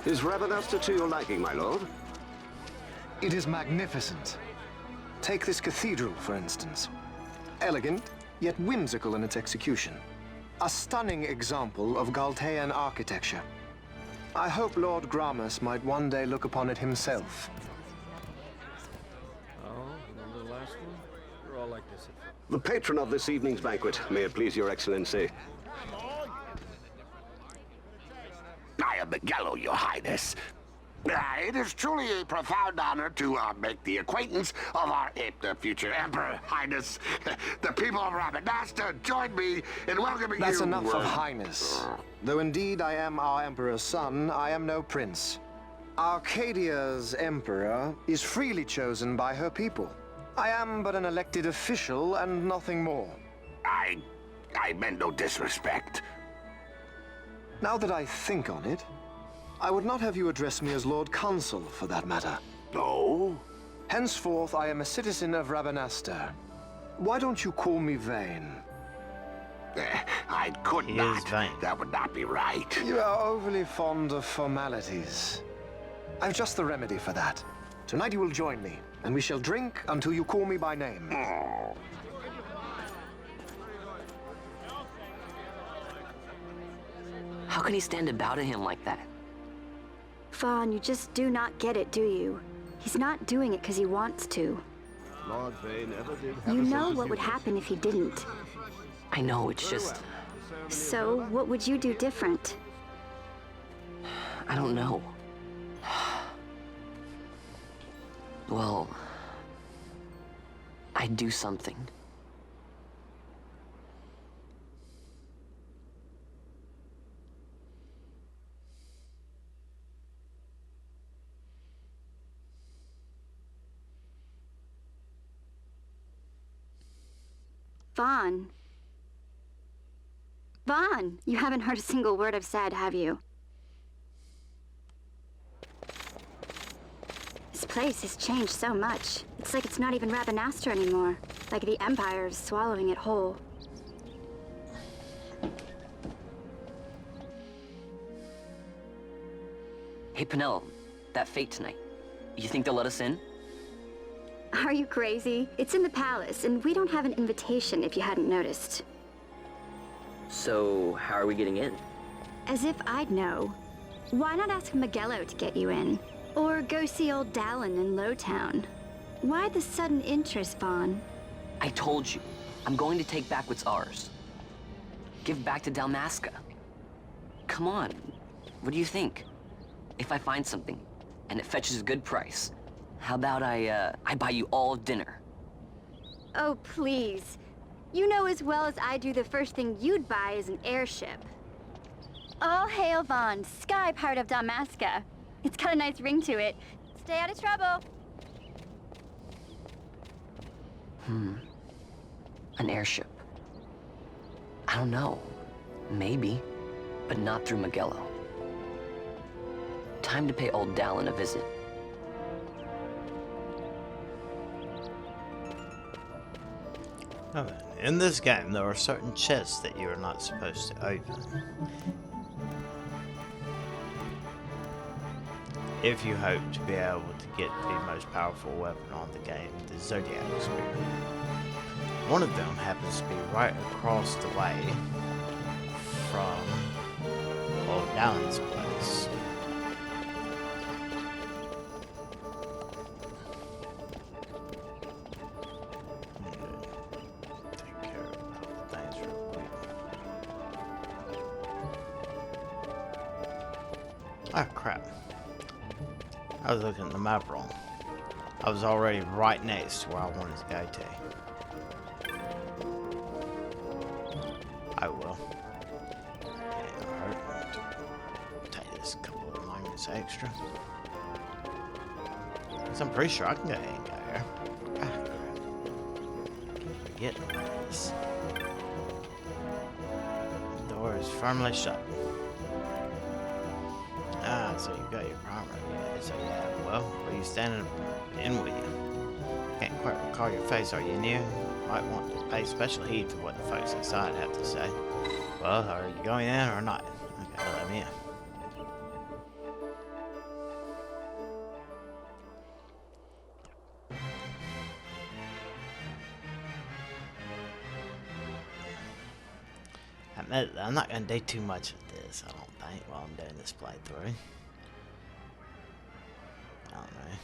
Is Rabanastre to your liking, my lord? It is magnificent. Take this cathedral, for instance. Elegant, yet whimsical in its execution. A stunning example of Galtean architecture. I hope Lord Gramus might one day look upon it himself. Oh, remember the last one? We're all like this. The patron of this evening's banquet, may it please your excellency. I am Miguel, your highness. It is truly a profound honor to make the acquaintance of our future emperor, highness. The people of Rabanastre join me in welcoming you. That's enough of highness. Though indeed I am our emperor's son, I am no prince. Arcadia's emperor is freely chosen by her people. I am but an elected official and nothing more. I meant no disrespect. Now that I think on it, I would not have you address me as Lord Consul, for that matter. No? Henceforth, I am a citizen of Rabanastre. Why don't you call me Vane? I could not. That would not be right. You are overly fond of formalities. I've just the remedy for that. Tonight you will join me, and we shall drink until you call me by name. Oh. How can he stand about at him like that? Fawn, you just do not get it, do you? He's not doing it because he wants to. Lord Vane ever did have You know what would happen if he didn't. I know, it's just... So, what would you do different? I don't know. Well... I'd do something. Vaughn. Vaughn! You haven't heard a single word I've said, have you? This place has changed so much. It's like it's not even Rabanastre anymore. Like the Empire is swallowing it whole. Hey, Penelo, that fate tonight. You think they'll let us in? Are you crazy? It's in the palace, and we don't have an invitation if you hadn't noticed. So, how are we getting in? As if I'd know. Why not ask Miguelo to get you in? Or go see old Dallin in Lowtown? Why the sudden interest, Vaughn? I told you, I'm going to take back what's ours. Give back to Dalmasca. Come on, what do you think? If I find something, and it fetches a good price, how about I buy you all dinner? Oh, please. You know as well as I do the first thing you'd buy is an airship. All hail Vaughn, sky pirate of Dalmasca. It's got a nice ring to it. Stay out of trouble. An airship. I don't know. Maybe. But not through Miguelo. Time to pay old Dallin a visit. In this game, there are certain chests that you are not supposed to open. If you hope to be able to get the most powerful weapon on the game, the Zodiac Spear. One of them happens to be right across the way from old Dallin's place. Take care of a couple things real quick. Oh crap. I was looking at the map wrong. I was already right next to where I wanted to go to. I will. It hurt to take this couple of moments extra. Because I'm pretty sure I can go ahead and go here. Ah, crap. Forgetting about this. The door is firmly shut. Ah, so you got your primary. Yeah, so yeah, well, were you standing in with you? Can't quite recall your face. Are you new? Might want to pay special heed to what the folks inside have to say. Well, are you going in or not? Okay, let me in. Admittedly, I'm not going to do too much of this, I don't think, while I'm doing this playthrough. I don't know.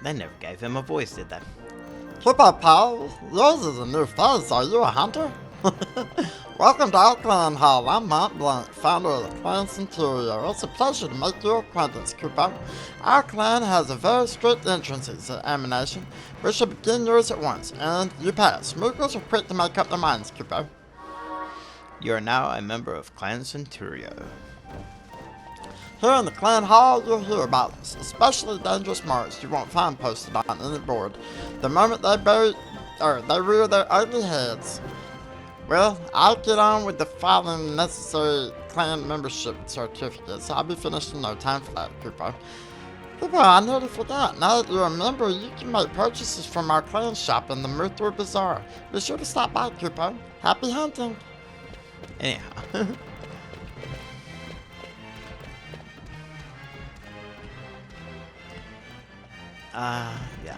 They never gave him a voice, did they? Keep up, pal. Yours is a new face. Are you a hunter? Welcome to our clan hall. I'm Mont Blanc, founder of the clan's interior. It's a pleasure to make your acquaintance, Cooper. Our clan has a very strict entrance examination. We should begin yours at once, and you pass. Moogles are quick to make up their minds, Cooper. You are now a member of Clan Centurio. Here in the clan hall, you'll hear about especially dangerous marks you won't find posted on any board. The moment they rear their ugly heads. Well, I'll get on with the filing necessary clan membership certificates. I'll be finished in no time for that, Cooper. Cooper, I nearly forgot. Now that you're a member, you can make purchases from our clan shop in the Murthur Bazaar. Be sure to stop by, Cooper. Happy hunting. Anyhow. Yeah.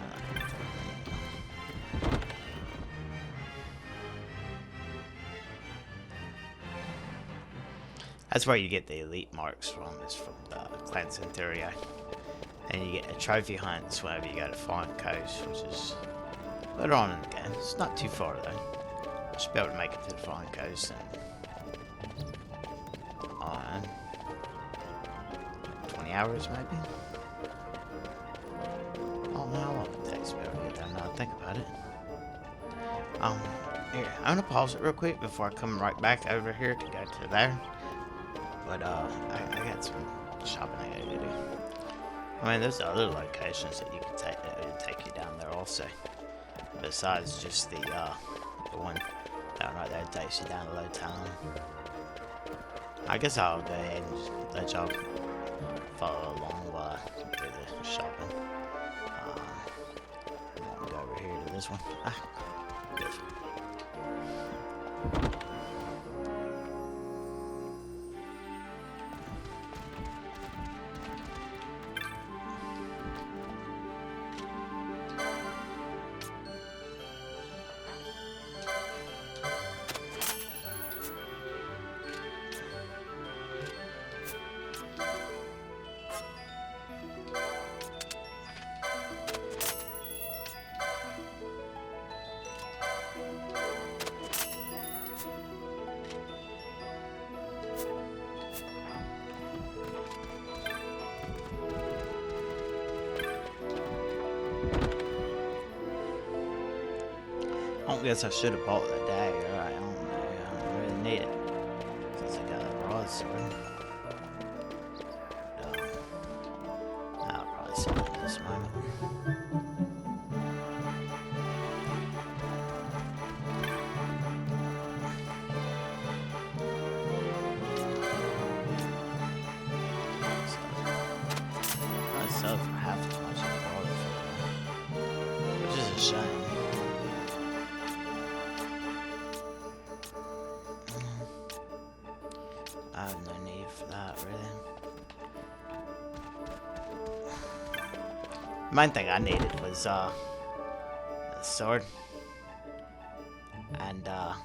That's where you get the elite marks from, is from the Clan Centurio. And you get a trophy hunts whenever you go to Foreign Coast, which is later on in the game. It's not too far though. You should be able to make it to the Foreign Coast and on 20 hours maybe? Oh no, how long it takes me to get there now I think about it. Here, I'm gonna pause it real quick before I come right back over here to go to there. But I got some shopping I gotta do. I mean, there's other locations that you can take that would take you down there also. Besides just the one down right there that takes you down to Lowtown. I guess I'll go ahead and just let y'all follow along while I do the shopping. I'm gonna go over here to this one. This one. I guess I should have bought the dagger. I don't know. I don't really need it. Since I got a broadsword. I'll probably sell it in this moment. I sell it for half as much as I bought it for. Which is a shame. I have no need for that, really. The main thing I needed was, a sword. And, I'll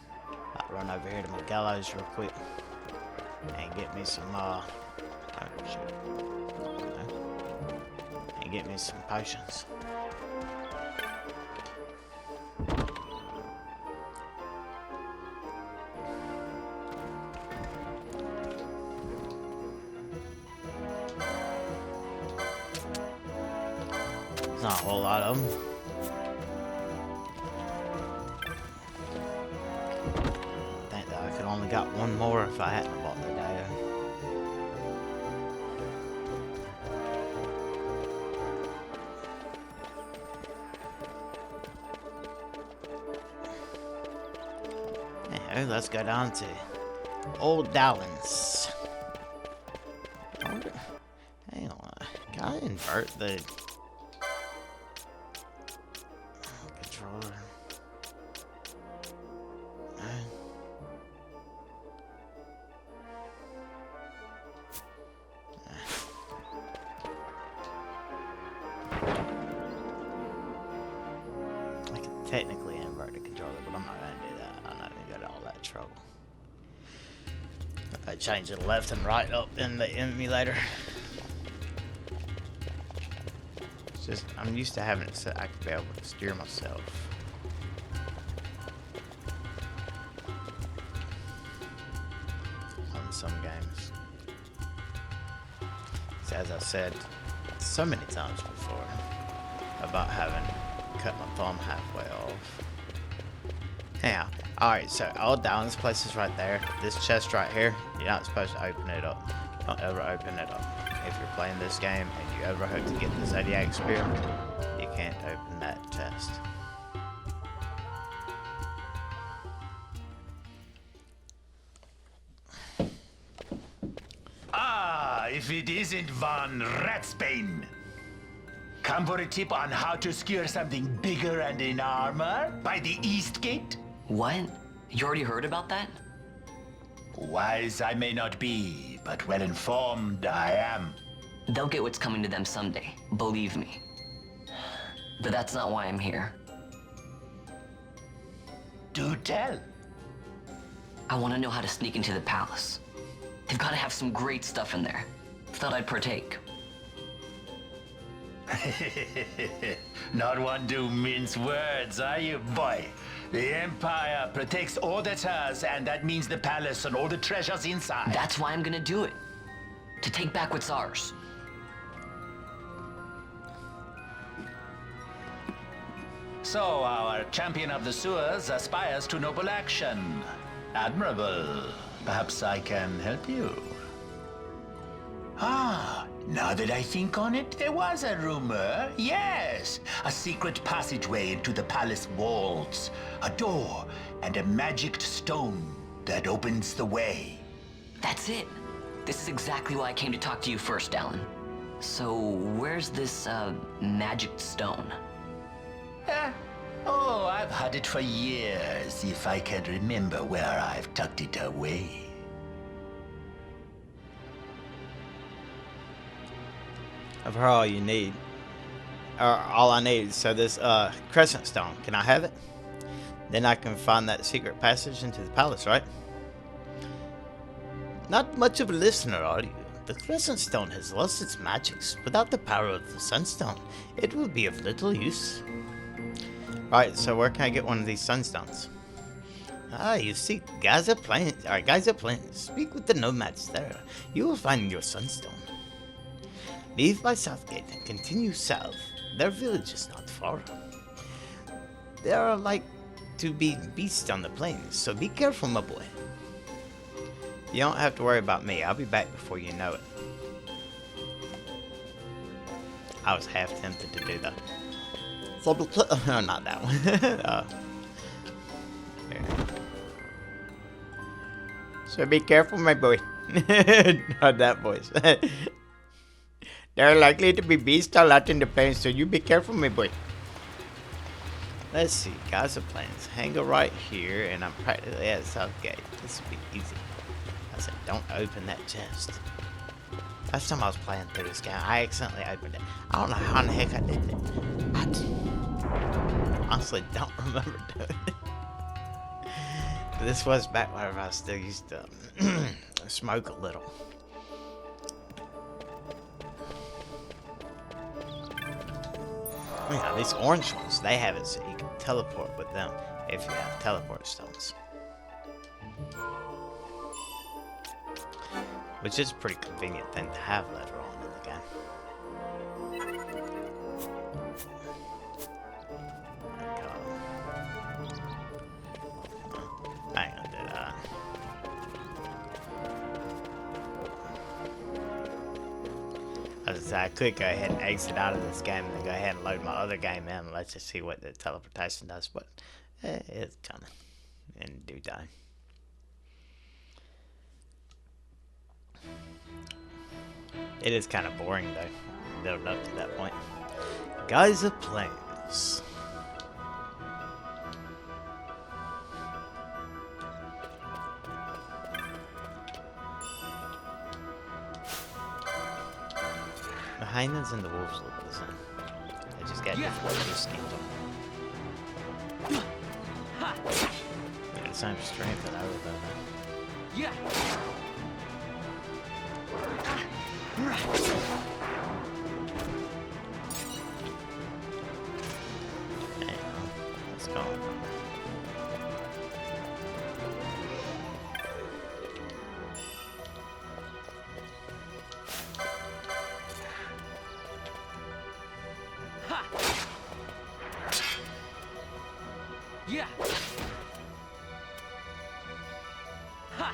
run over here to Miguelo's real quick. And get me some, oh, shoot. And get me some potions. Not a whole lot of them. I think that I could only got one more if I hadn't bought the dagger. Anyway, let's go down to Old Dowlins. Hang on, can I invert the controller? I can technically invert the controller, but I'm not gonna do that. I'm not gonna go to all that trouble. I change it left and right up in the emulator. It's just, I'm used to having it set I could be able to steer myself. On some games. So as I said so many times before about having cut my thumb halfway off. Anyhow, alright, so all down this place is right there. This chest right here, you're not supposed to open it up. Don't ever open it up. If you're playing this game and you ever hope to get the Zodiac Spear, you can't open that chest. Ah, if it isn't Von Ratsbane. Come for a tip on how to secure something bigger and in armor by the East Gate? What? You already heard about that? Wise I may not be, but well informed I am. They'll get what's coming to them someday, believe me. But that's not why I'm here. Do tell. I want to know how to sneak into the palace. They've got to have some great stuff in there. Thought I'd partake. Not one to mince words, are you, boy? The Empire protects all that's hers, and that means the palace and all the treasures inside. That's why I'm gonna do it. To take back what's ours. So, our champion of the sewers aspires to noble action. Admirable. Perhaps I can help you. Ah, now that I think on it, there was a rumor. Yes, a secret passageway into the palace walls. A door and a magic stone that opens the way. That's it. This is exactly why I came to talk to you first, Alan. So, where's this, magic stone? Oh, I've had it for years, if I can remember where I've tucked it away. Of her, all you need, or all I need. So this crescent stone, can I have it? Then I can find that secret passage into the palace, right? Not much of a listener, are you? The crescent stone has lost its magics. Without the power of the sunstone, it will be of little use. Right, so where can I get one of these sunstones? Ah, you see, Gaza Plains. Speak with the nomads there. You will find your sunstone. Leave by Southgate and continue south. Their village is not far. There are like to be beasts on the plains, so be careful, my boy. You don't have to worry about me. I'll be back before you know it. I was half tempted to do that. So be No, not that one. Here. So be careful, my boy. Not that voice. There are likely to be beasts all out in the plains, so you be careful, my boy. Let's see, Gaza Plains. Hang a right here, and I'm practically at the south gate. This will be easy. I said, don't open that chest. Last time I was playing through this game, I accidentally opened it. I don't know how in the heck I did it. I honestly don't remember doing it. But this was back whenever I still used to smoke a little. Yeah, these orange ones, they have it so you can teleport with them if you have teleport stones. Which is a pretty convenient thing to have later on in the game. I ain't gonna do that. I could go ahead and exit out of this game and then go ahead and load my other game in and let's just see what the teleportation does, but it's coming in due time. It is kind of boring though, building up to that point. Gaza Plains. The hyenas and the wolves look the same. They just got different skins on them. They're the same strength that I would have. Yeah. Let's go. Yeah. Ha.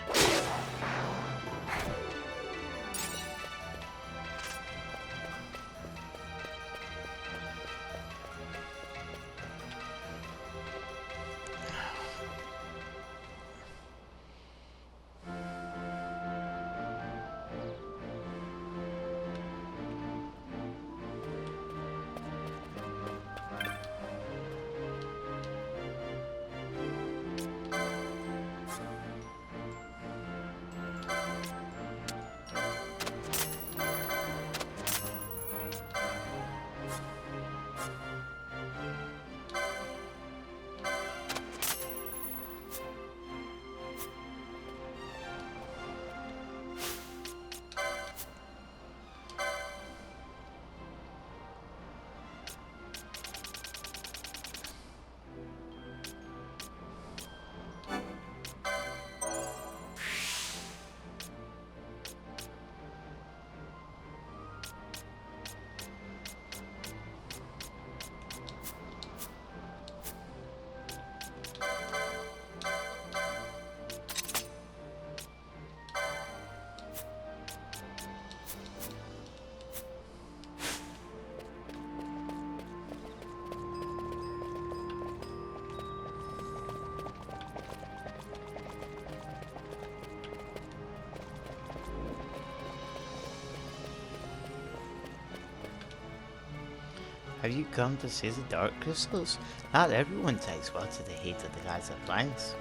Have you come to see the dark crystals? Not everyone takes well to the heat of the Gaza Plains.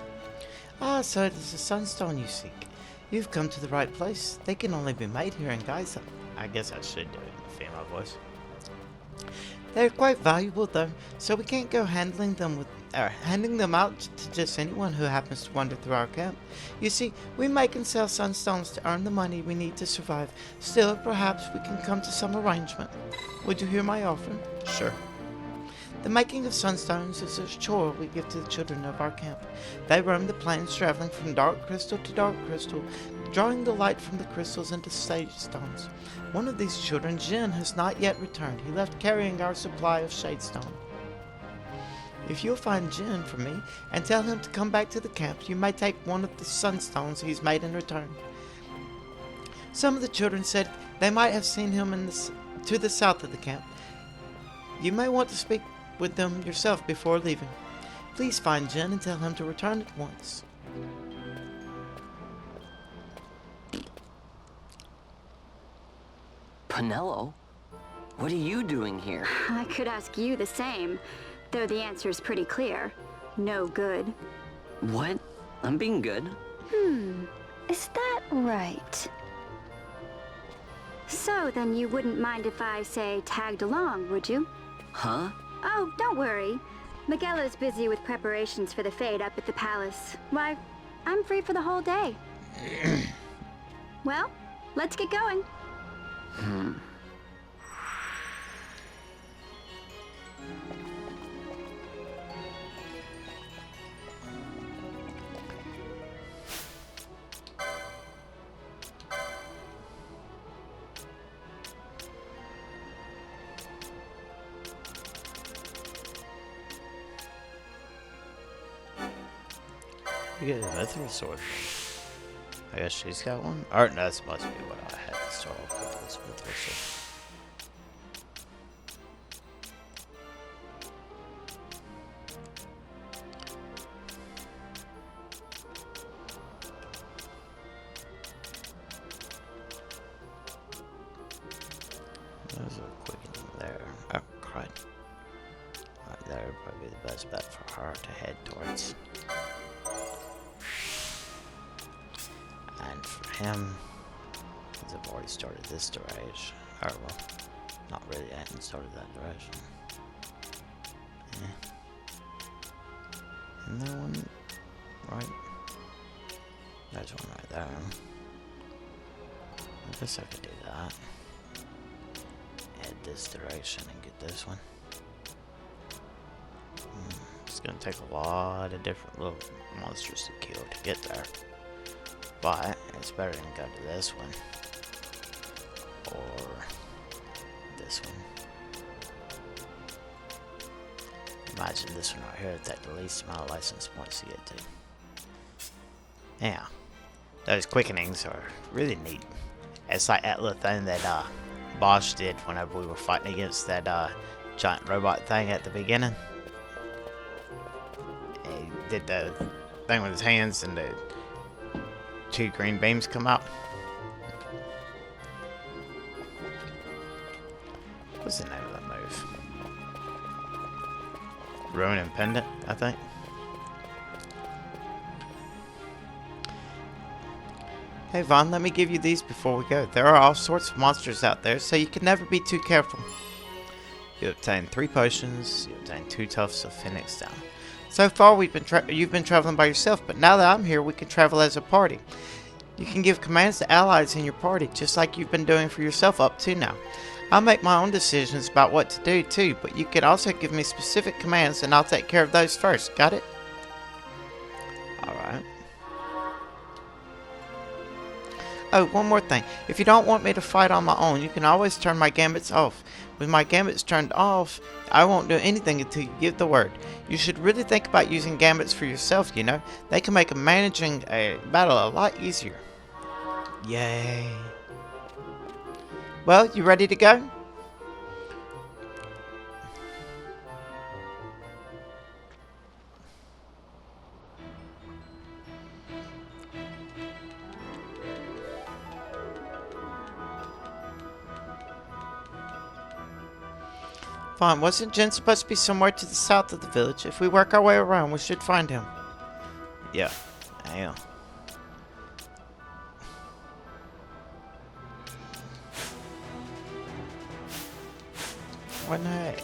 Ah, so it is the Sunstone you seek. You've come to the right place. They can only be made here in Gaza. I guess I should do it in a female voice. They're quite valuable though, so we can't go handing them out to just anyone who happens to wander through our camp. You see, we make and sell sunstones to earn the money we need to survive. Still, perhaps we can come to some arrangement. Would you hear my offer? Sure. The making of sunstones is a chore we give to the children of our camp. They roam the plains, traveling from dark crystal to dark crystal, drawing the light from the crystals into shade stones. One of these children, Jin, has not yet returned. He left carrying our supply of shade stone. If you'll find Jin for me and tell him to come back to the camp, you may take one of the Sunstones he's made in return. Some of the children said they might have seen him to the south of the camp. You may want to speak with them yourself before leaving. Please find Jin and tell him to return at once. Penelo? What are you doing here? I could ask you the same, though the answer is pretty clear. No good. What? I'm being good. Is that right? So then you wouldn't mind if I, say, tagged along, would you? Huh? Oh, don't worry. Miguelo's busy with preparations for the fete up at the palace. Why, I'm free for the whole day. Well, let's get going. You get a mithril sword. I guess she's got one. Or no, that's supposed to be what I had to start off with, this mithril sword. There's a quickening there. Oh, crud. Right there would probably be the best bet for her to head towards. And for him, because I've already started this direction. Or, well, not really, I hadn't started that direction. And there one, right? There's one right there. I guess I could do that. Head this direction and get this one. It's gonna take a lot of different little monsters to kill to get there. But it's better than go to this one. Or this one. Imagine this one right here would take the least amount of license points to get to. Yeah. Those quickenings are really neat. It's like that little thing that Bosch did whenever we were fighting against that giant robot thing at the beginning. He did the thing with his hands and the 2 green beams come out. What's the name of that move? Ruin and Pendant, I think. Hey Vaughn, let me give you these before we go. There are all sorts of monsters out there, so you can never be too careful. You obtain 3 potions, you obtain 2 tufts of phoenix down. So far you've been traveling by yourself, but now that I'm here, we can travel as a party. You can give commands to allies in your party, just like you've been doing for yourself up to now. I'll make my own decisions about what to do too, but you can also give me specific commands and I'll take care of those first. Got it? Alright. Oh, one more thing. If you don't want me to fight on my own, you can always turn my gambits off. With my gambits turned off, I won't do anything until you give the word. You should really think about using gambits for yourself, you know. They can make managing a battle a lot easier. Yay. Well, you ready to go? Fine, wasn't Jin supposed to be somewhere to the south of the village? If we work our way around, we should find him. Yeah, I am. What the heck?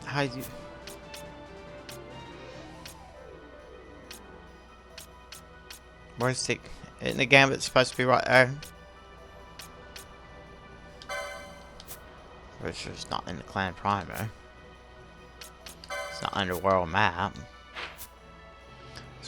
How you? Where's the? Isn't the gambit supposed to be right there? Which is not in the clan primary. It's not under world map.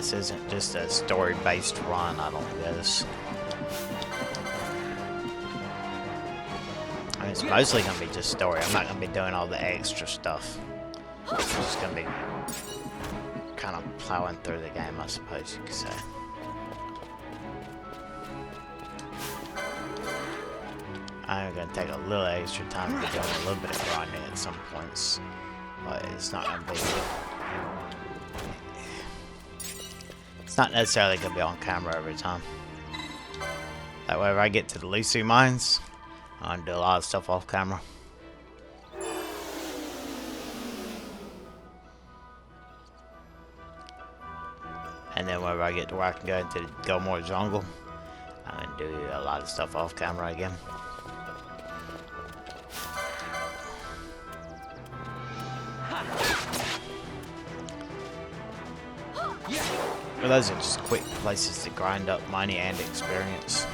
this isn't just a story-based run, I don't guess. I mean, it's mostly gonna be just story. I'm not gonna be doing all the extra stuff. It's just gonna be kind of plowing through the game, I suppose you could say. I'm gonna take a little extra time to be doing a little bit of grinding at some points, but it's not gonna be. It's not necessarily gonna be on camera every time. That way, if I get to the Lucy mines, I'm gonna do a lot of stuff off camera. And then whenever I get to where I can go into the Gilmore Jungle, I'm gonna do a lot of stuff off camera again. Well, those are just quick places to grind up money and experience.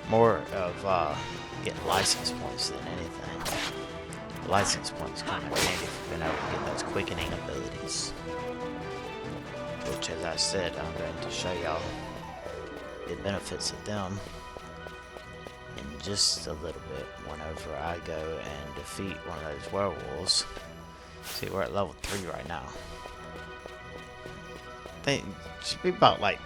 More of getting license points than anything. License points come in handy for being able to get those quickening abilities. Which, as I said, I'm going to show y'all the benefits of them in just a little bit whenever I go and defeat one of those werewolves. See, we're at level 3 right now. I think it should be about like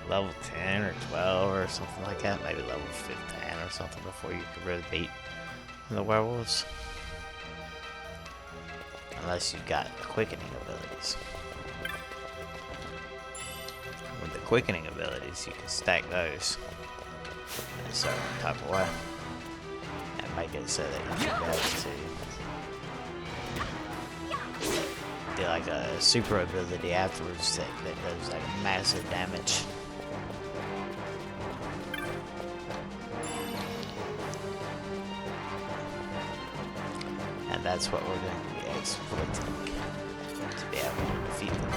level 10 or 12 or something like that. Maybe level 15 or something before you can really beat the werewolves. Unless you've got quickening abilities. With the quickening abilities, you can stack those in a certain type of way and make it so that you can be able to do like a super ability afterwards that does like massive damage. And that's what we're going to be exploiting to be able to defeat them.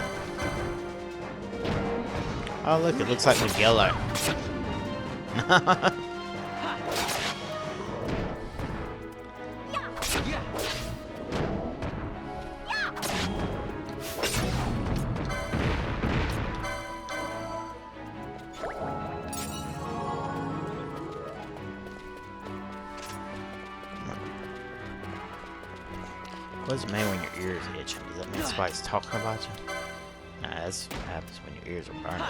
Oh look, it looks like Miguelo. What does it mean when your ears are itching? Does that mean somebody's talking about you? Nah, that's what happens when your ears are burning.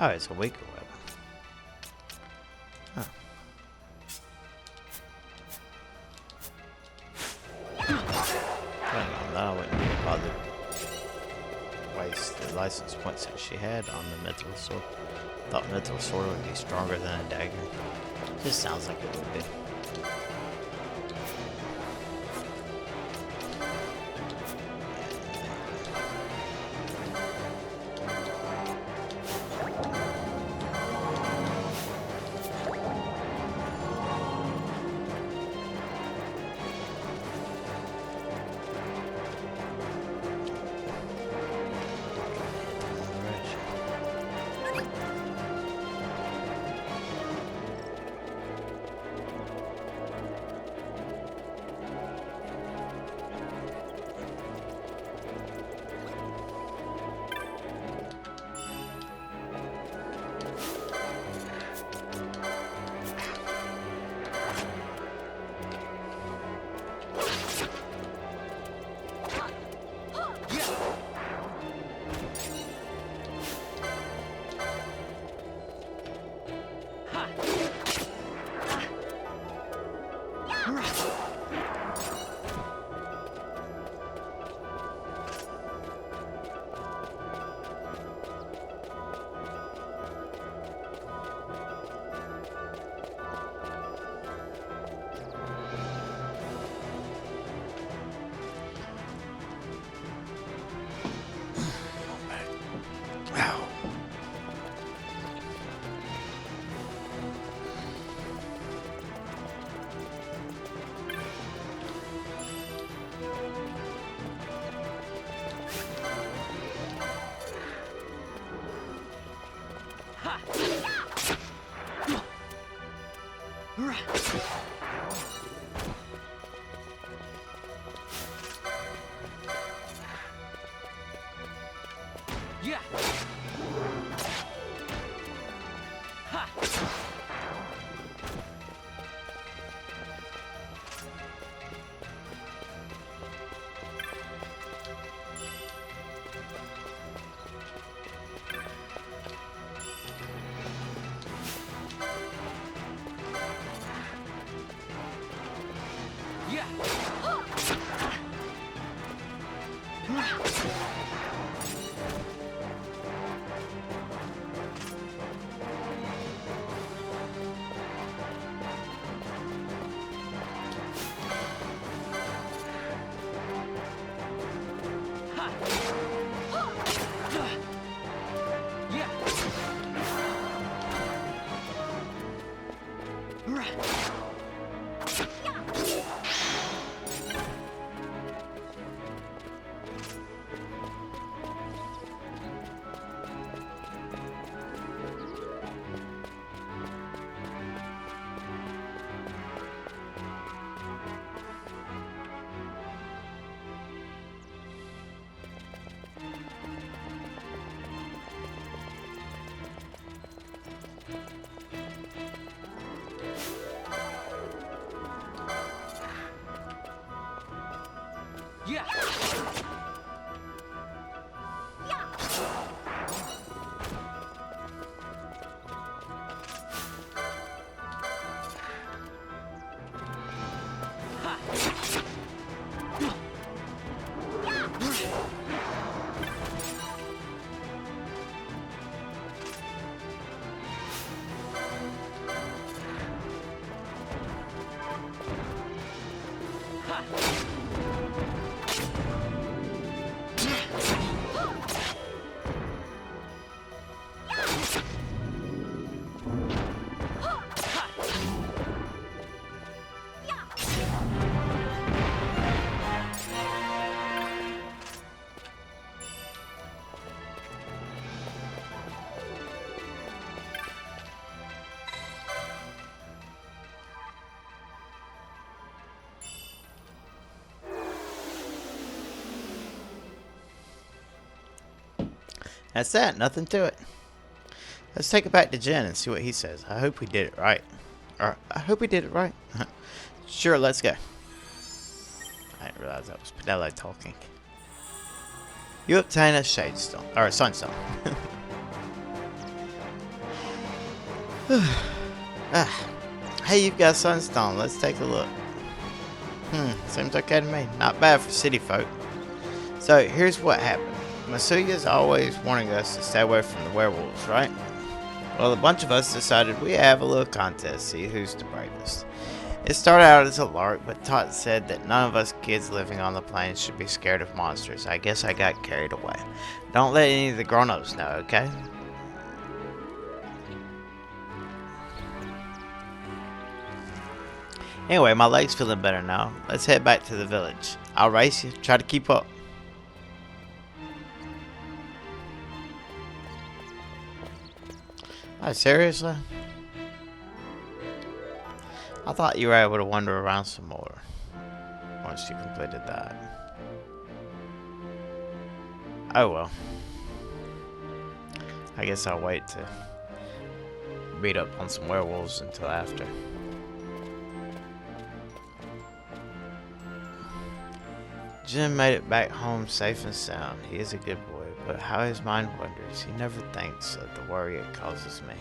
Oh, it's a weaker weapon. Huh. I wouldn't bother waste the license points that she had on the mithril sword. Thought mithril sword would be stronger than a dagger. Just sounds like it would be. Yeah. Ha. Yeah. Yeah. That's that. Nothing to it. Let's take it back to Jen and see what he says. I hope we did it right. Or, I hope we did it right. Sure, let's go. I didn't realize that was Pinello talking. You obtain a Shadestone. Or a Sunstone. Hey, you've got Sunstone. Let's take a look. Seems okay to me. Not bad for city folk. So, here's what happened. Masuya's always warning us to stay away from the werewolves, right? Well, a bunch of us decided we have a little contest, see who's the bravest. It started out as a lark, but Tot said that none of us kids living on the plains should be scared of monsters. I guess I got carried away. Don't let any of the grown-ups know, okay? Anyway, my leg's feeling better now. Let's head back to the village. I'll race you. Try to keep up. Oh, seriously? I thought you were able to wander around some more once you completed that. Oh well. I guess I'll wait to beat up on some werewolves until after. Jim made it back home safe and sound. He is a good boy, but how his mind wanders, he never thinks of the worry it causes me.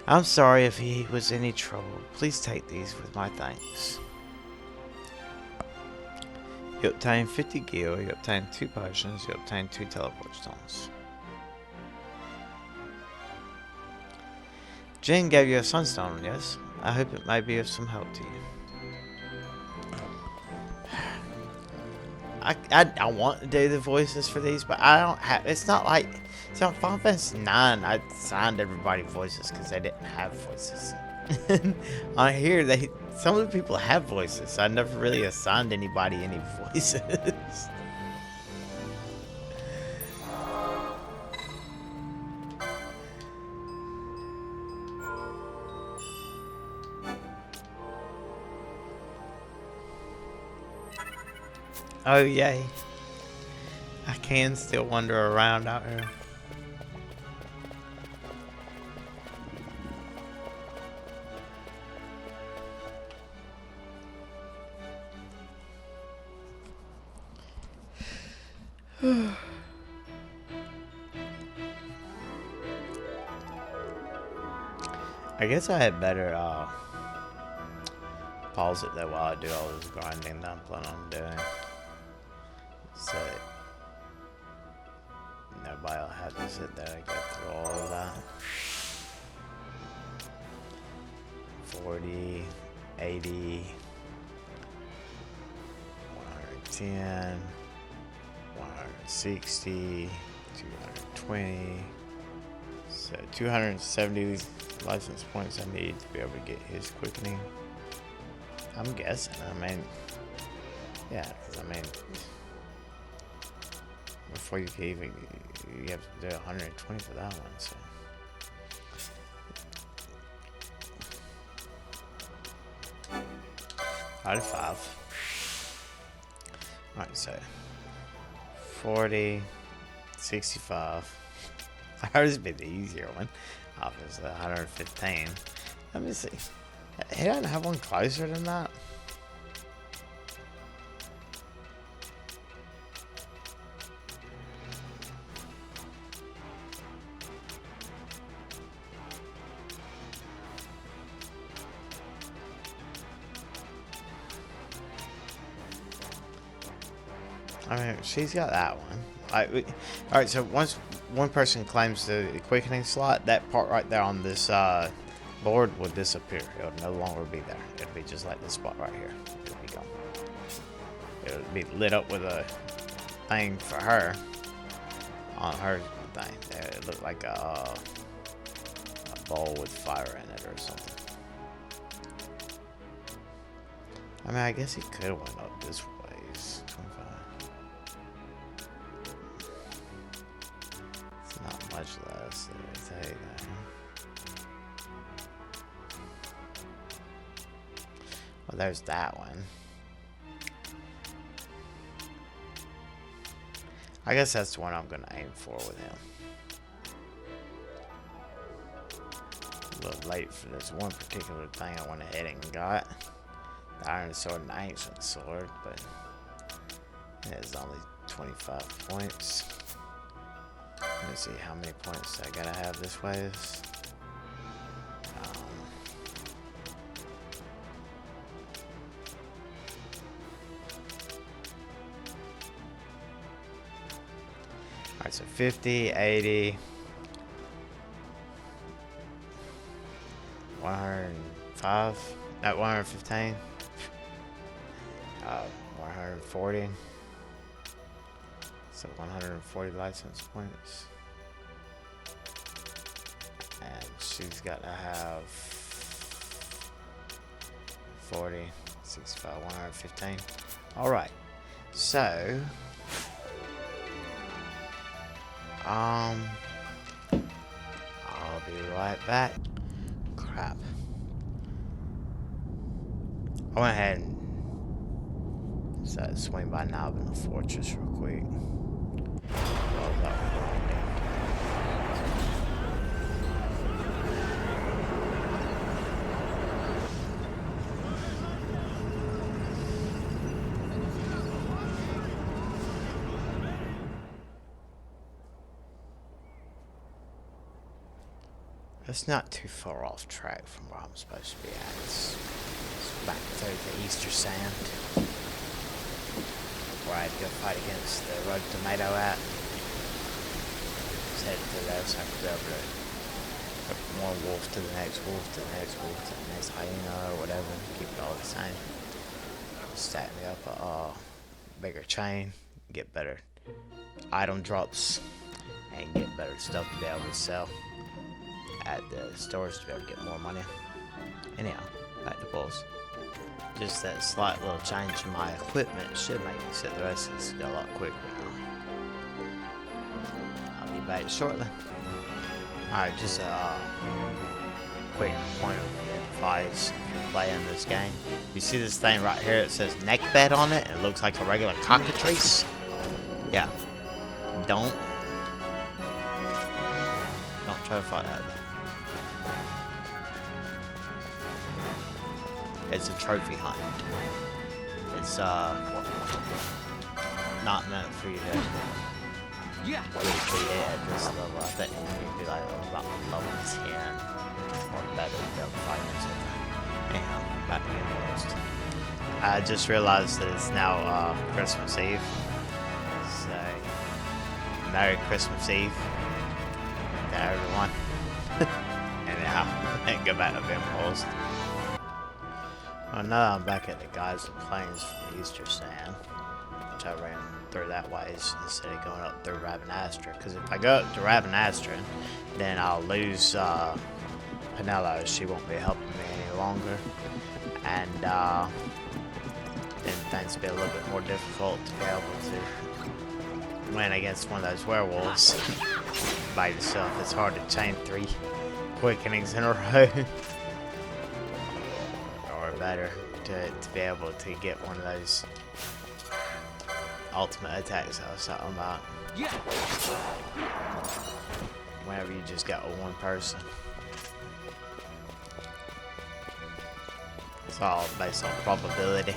I'm sorry if he was any trouble. Please take these with my thanks. You obtain 50 gil, you obtain 2 potions, you obtain 2 teleport stones. Jin gave you a sunstone, yes? I hope it may be of some help to you. I want to do the voices for these, but I don't have. It's not like. See, on Final Fantasy IX, I signed everybody voices because they didn't have voices. On here, some of the people have voices. So I never really assigned anybody any voices. Oh, yay. I can still wander around out here. I guess I had better pause it though while I do all this grinding that I'm planning on doing. So nobody will have to sit there and go through all of that. 40, 80, 110, 160, 220. So 270 license points I need to be able to get his quickening. I'm guessing. I mean, yeah, because I mean, before you can even, you have to do 120 for that one. So. Out of 5. Alright, so 40, 65. I heard this be the easier one. Obviously, 115. Let me see. He doesn't have one closer than that. I mean, she's got that one. Alright, so once one person claims the quickening slot, that part right there on this board will disappear. It'll no longer be there. It'll be just like this spot right here. It'll be gone. It'll be lit up with a thing for her on her thing. It looked like a bowl with fire in it or something. I mean, I guess he could have went up this way. 25. It's not much less. Let me tell you that. Well, there's that one. I guess that's the one I'm going to aim for with him. A little late for this one particular thing I went ahead and got. The Iron Sword and the Ancient Sword, but it is only 25 points. Let me see how many points I gotta have this way. Alright, so 50, 80, 105, not 115, 140, so 140 license points, and she's got to have 40, 65, 115. Alright, so I'll be right back. Crap. I went ahead and decided to swing by Knob in the fortress real quick. It's not too far off track from where I'm supposed to be at. It's back through the Easter Sand, where I had to go fight against the rogue tomato at. Just headed through there so I could go over to one wolf to the next wolf to the next wolf to the next hyena or whatever. Keep it all the same. Stack me up a bigger chain, get better item drops, and get better stuff to be able to sell at the stores to be able to get more money. Anyhow, back to bulls. Just that slight little change in my equipment should make me set the rest of this go a lot quicker now. I'll be back shortly. Alright, just a quick point of advice playing this game. You see this thing right here? It says neck bed on it. It looks like a regular cockatrice. Yeah. Don't try to fight that. It's a trophy hunt. It's not meant for you to really treat it at this level. I think you'd be like about level 10 or better to be able to fight or something. Anyhow, back to the post. I just realized that it's now Christmas Eve. So, Merry Christmas Eve to everyone. Anyhow, and go back to being post. Well, now I'm back at the guys and plains from the Easter Sand, which I ran through that way instead of going up through Ravenastra. Because if I go up to Ravenastra, then I'll lose Penelo. She won't be helping me any longer, and then things will be a little bit more difficult to be able to win against one of those werewolves by yourself. It's hard to chain 3 quickenings in a row. Better to be able to get one of those ultimate attacks I was talking about. Yeah. Whenever you just got one person. It's all based on probability.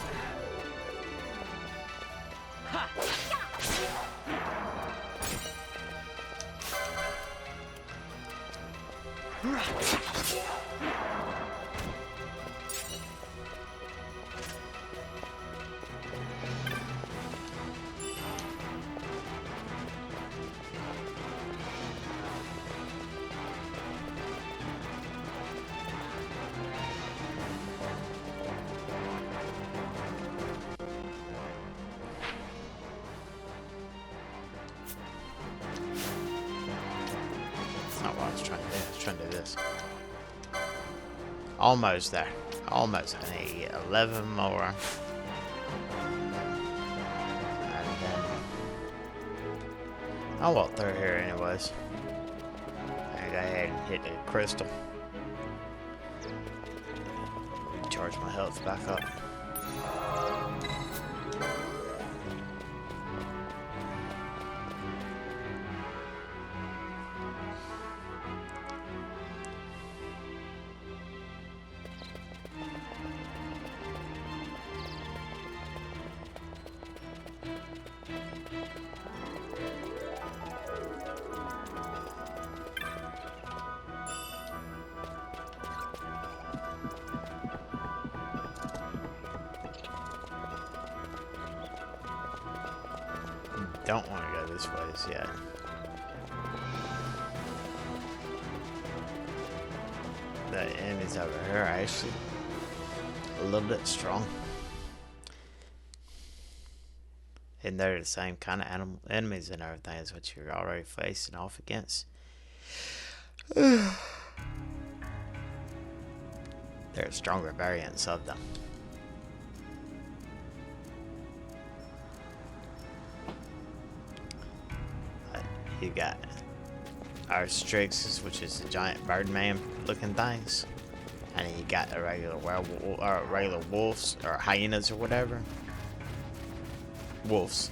Almost there. Almost. I need 11 more. And then I'll walk through here anyways. And go ahead and hit the crystal. Charge my health back up. Don't want to go this way as yet. The enemies over here are actually a little bit strong. And they're the same kind of enemies and everything as what you're already facing off against. They're stronger variants of them. You got our Strixes, which is the giant birdman looking things, and then you got the regular werewolf, or regular wolves, or hyenas, or whatever. Wolves,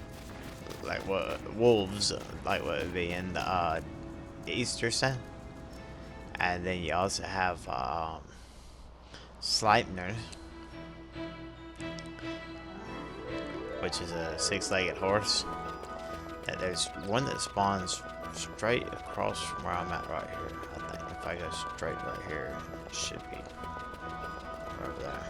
like what wolves, like what would be in the Easter Sand. And then you also have Sleipnir, which is a 6-legged horse. There's one that spawns straight across from where I'm at right here. I think if I go straight right here, it should be over there.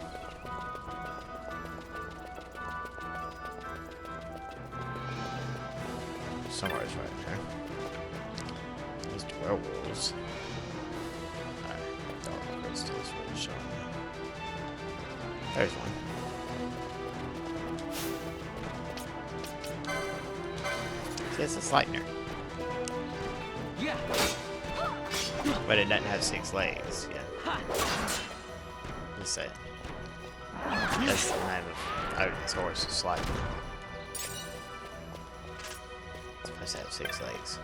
Somewhere's right there. There's the werewolves. Alright, dark crystals will show me. There's one. It's a Sleipnir. Yeah. But it doesn't have 6 legs yet. Let's say. That's the name of Odin's horse, is Sleipnir. It's supposed to have 6 legs.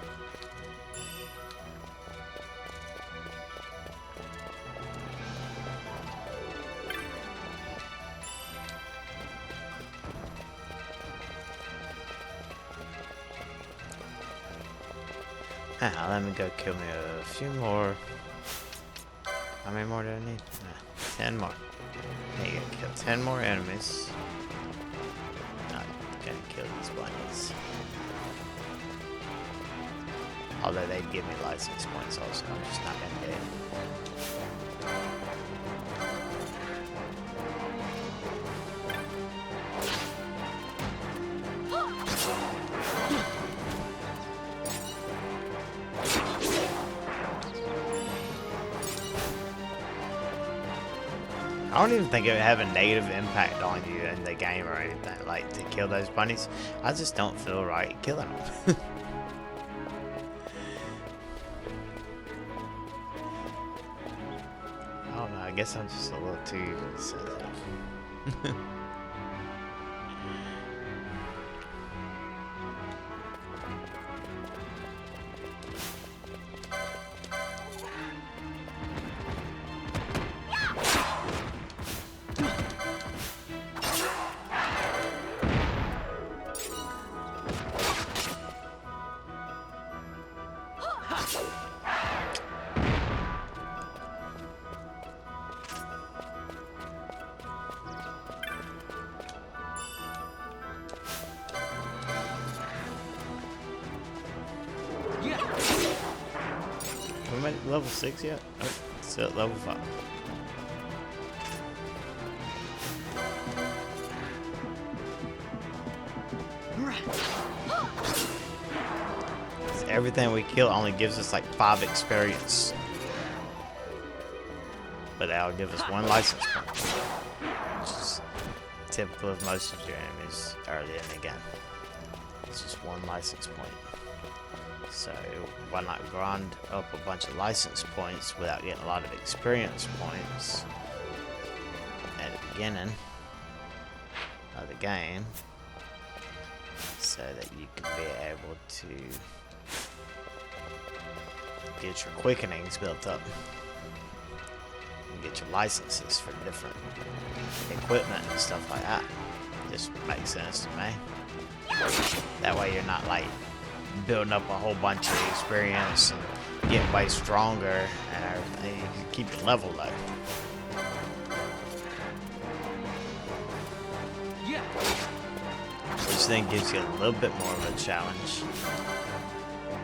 Let me go kill me a few more. How many more do I need? 10 more. Need to kill 10 more enemies. Not gonna kill these bunnies. Although they give me license points also, I'm just not gonna do it. I don't even think it would have a negative impact on you in the game or anything, like to kill those bunnies. I just don't feel right killing them. I don't know, I guess I'm just a little too sensitive. We made it level 6 yet? Oh, still at level 5. Everything we kill only gives us like 5 experience. But that'll give us 1 license point. Which is typical of most of your enemies early in the game. It's just 1 license point. So why not grind up a bunch of license points without getting a lot of experience points at the beginning of the game, so that you can be able to get your quickenings built up and get your licenses for different equipment and stuff like that. Just makes sense to me. That way you're not like building up a whole bunch of experience and getting way stronger and everything. You can keep your level low. Which then gives you a little bit more of a challenge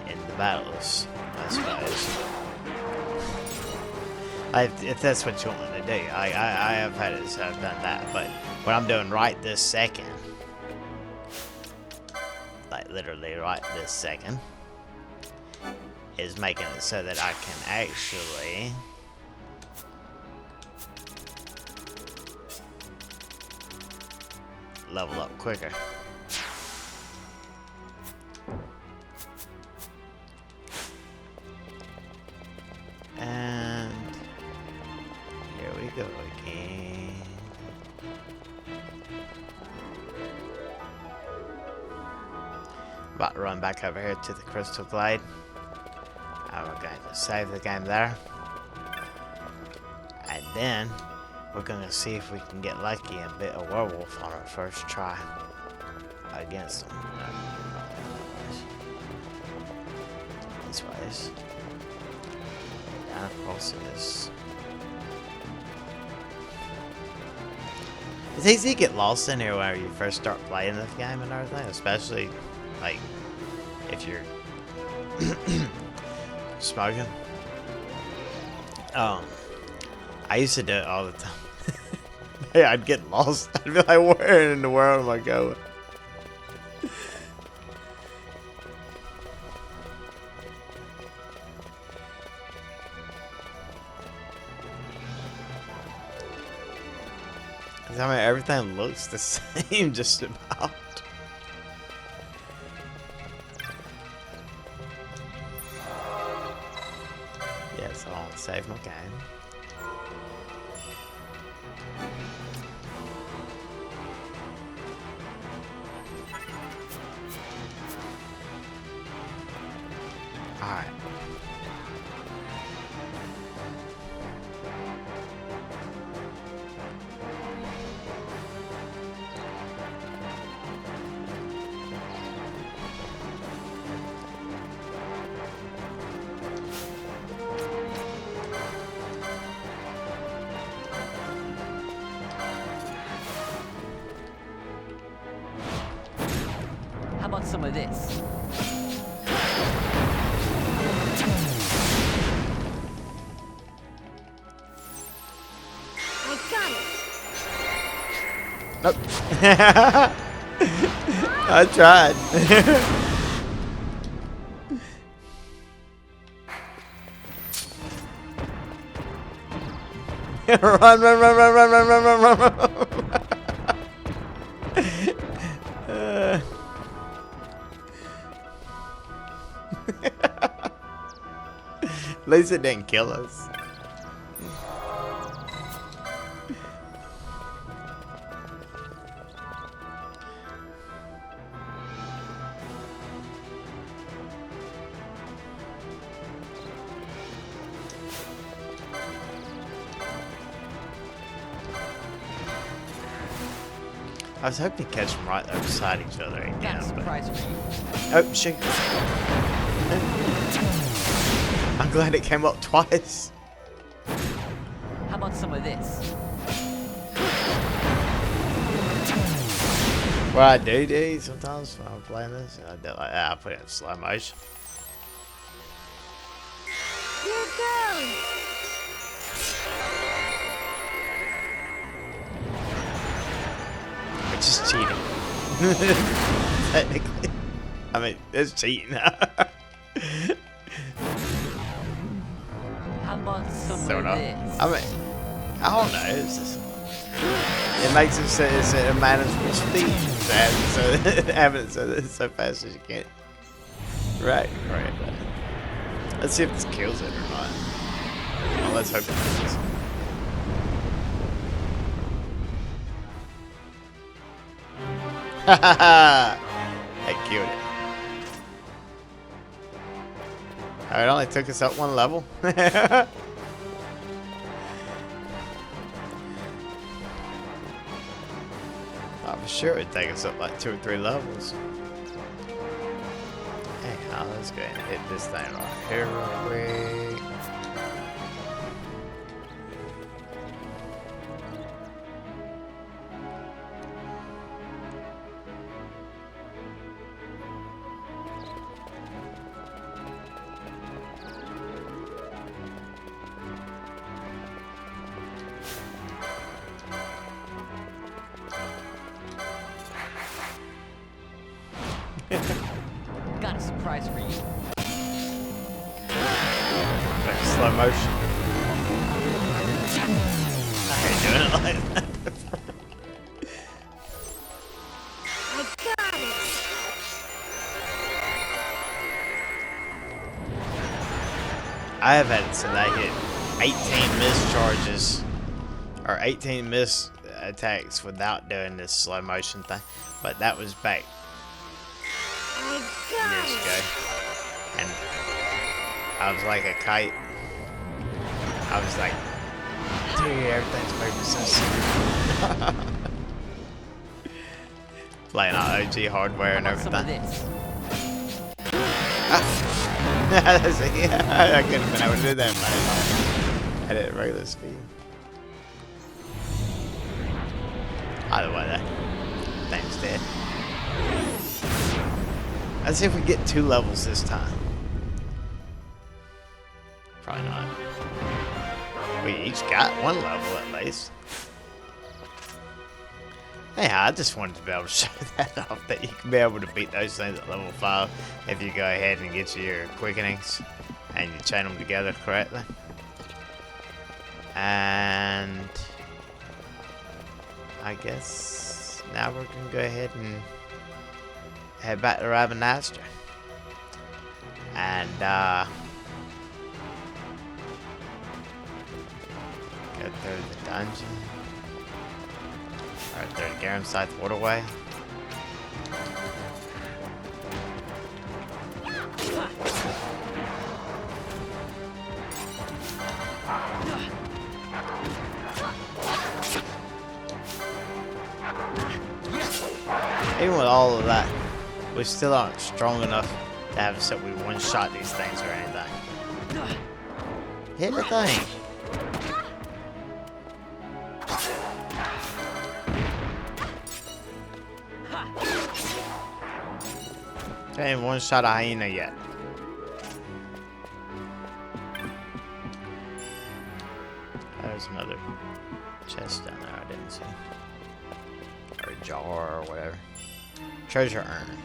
in the battles, I suppose. If that's what you want to do. I have had it, so I've done that, but what I'm doing right this second, like literally right this second, is making it so that I can actually level up quicker. And here we go again. About to run back over here to the Crystal Glade. And we're going to save the game there. And then we're going to see if we can get lucky and beat a werewolf on our first try against them. These ways. Down across this. It's easy to get lost in here whenever you first start playing this game and everything, especially like if you're smoking. I used to do it all the time. Yeah, I'd get lost. I'd be like, where in the world am I going? I mean, everything looks the same, just about. Yeah, so I'll save my game. Alright. about some of this? I got it. Nope. I tried. Run, run, run, run, run, run, run, run, run, run. At least it didn't kill us. I was hoping to catch them right there beside each other again. Oh, shit. I'm glad it came up twice. How about some of this? What I do sometimes when I'm playing this, I do like that. I put it in slow motion. Here it goes. Which is cheating. Technically. I mean, it's cheating. How about some So of no. this? I mean, I don't know. It's just, it makes it so it's a manageable speed. So having it so that it's so fast as you can. Right. Let's see if this kills it or not. Well, let's hope it does. I killed it. Oh, it only took us up one level. I for sure it would take us up like 2 or 3 levels. Hey, now let's go ahead and hit this thing right here real quick. Got a surprise for you. Like slow motion. I hate doing it like that. I got it. I have had it since I hit 18 miss charges or 18 miss attacks without doing this slow motion thing, but that was back years ago, and I was like a kite. I was like, dude, everything's moving so slow. Playing on OG hardware and everything. Yeah, I could have been able to do that, man. I did it at regular speed. Either way, that thing's dead. Let's see if we get 2 levels this time. Probably not. We each got 1 level at least. Anyhow, I just wanted to be able to show that off, that you can be able to beat those things at level 5 if you go ahead and get your quickenings and you chain them together correctly. And I guess now we're going to go ahead and head back to Garamsythe and go through the dungeon, or through the Garamsythe waterway. Even with all of that, we still aren't strong enough to have so we one-shot these things or anything. Hit the thing. I ain't one shot a hyena yet. There's another chest down there I didn't see. Or a jar or whatever. Treasure urn.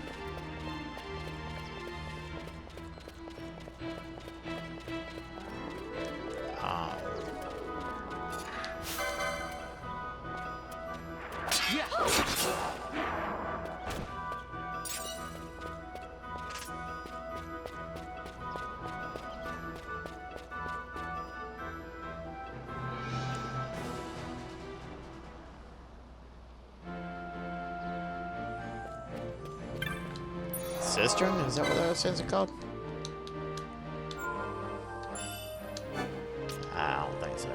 Cistern? Is that what that was called? I don't think so.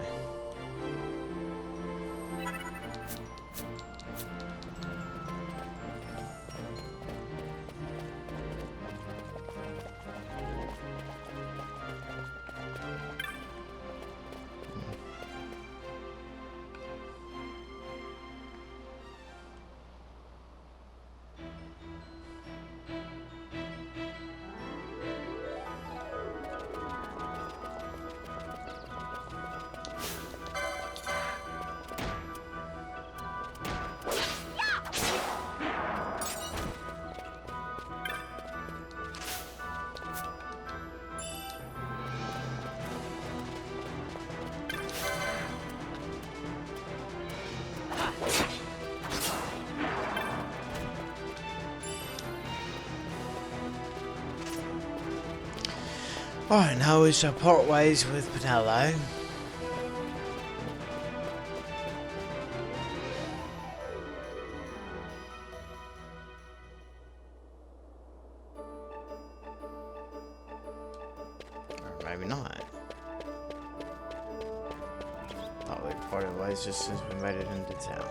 Alright, now we shall part ways with Pinello. Or maybe not. Thought we parted ways just since we made it into town.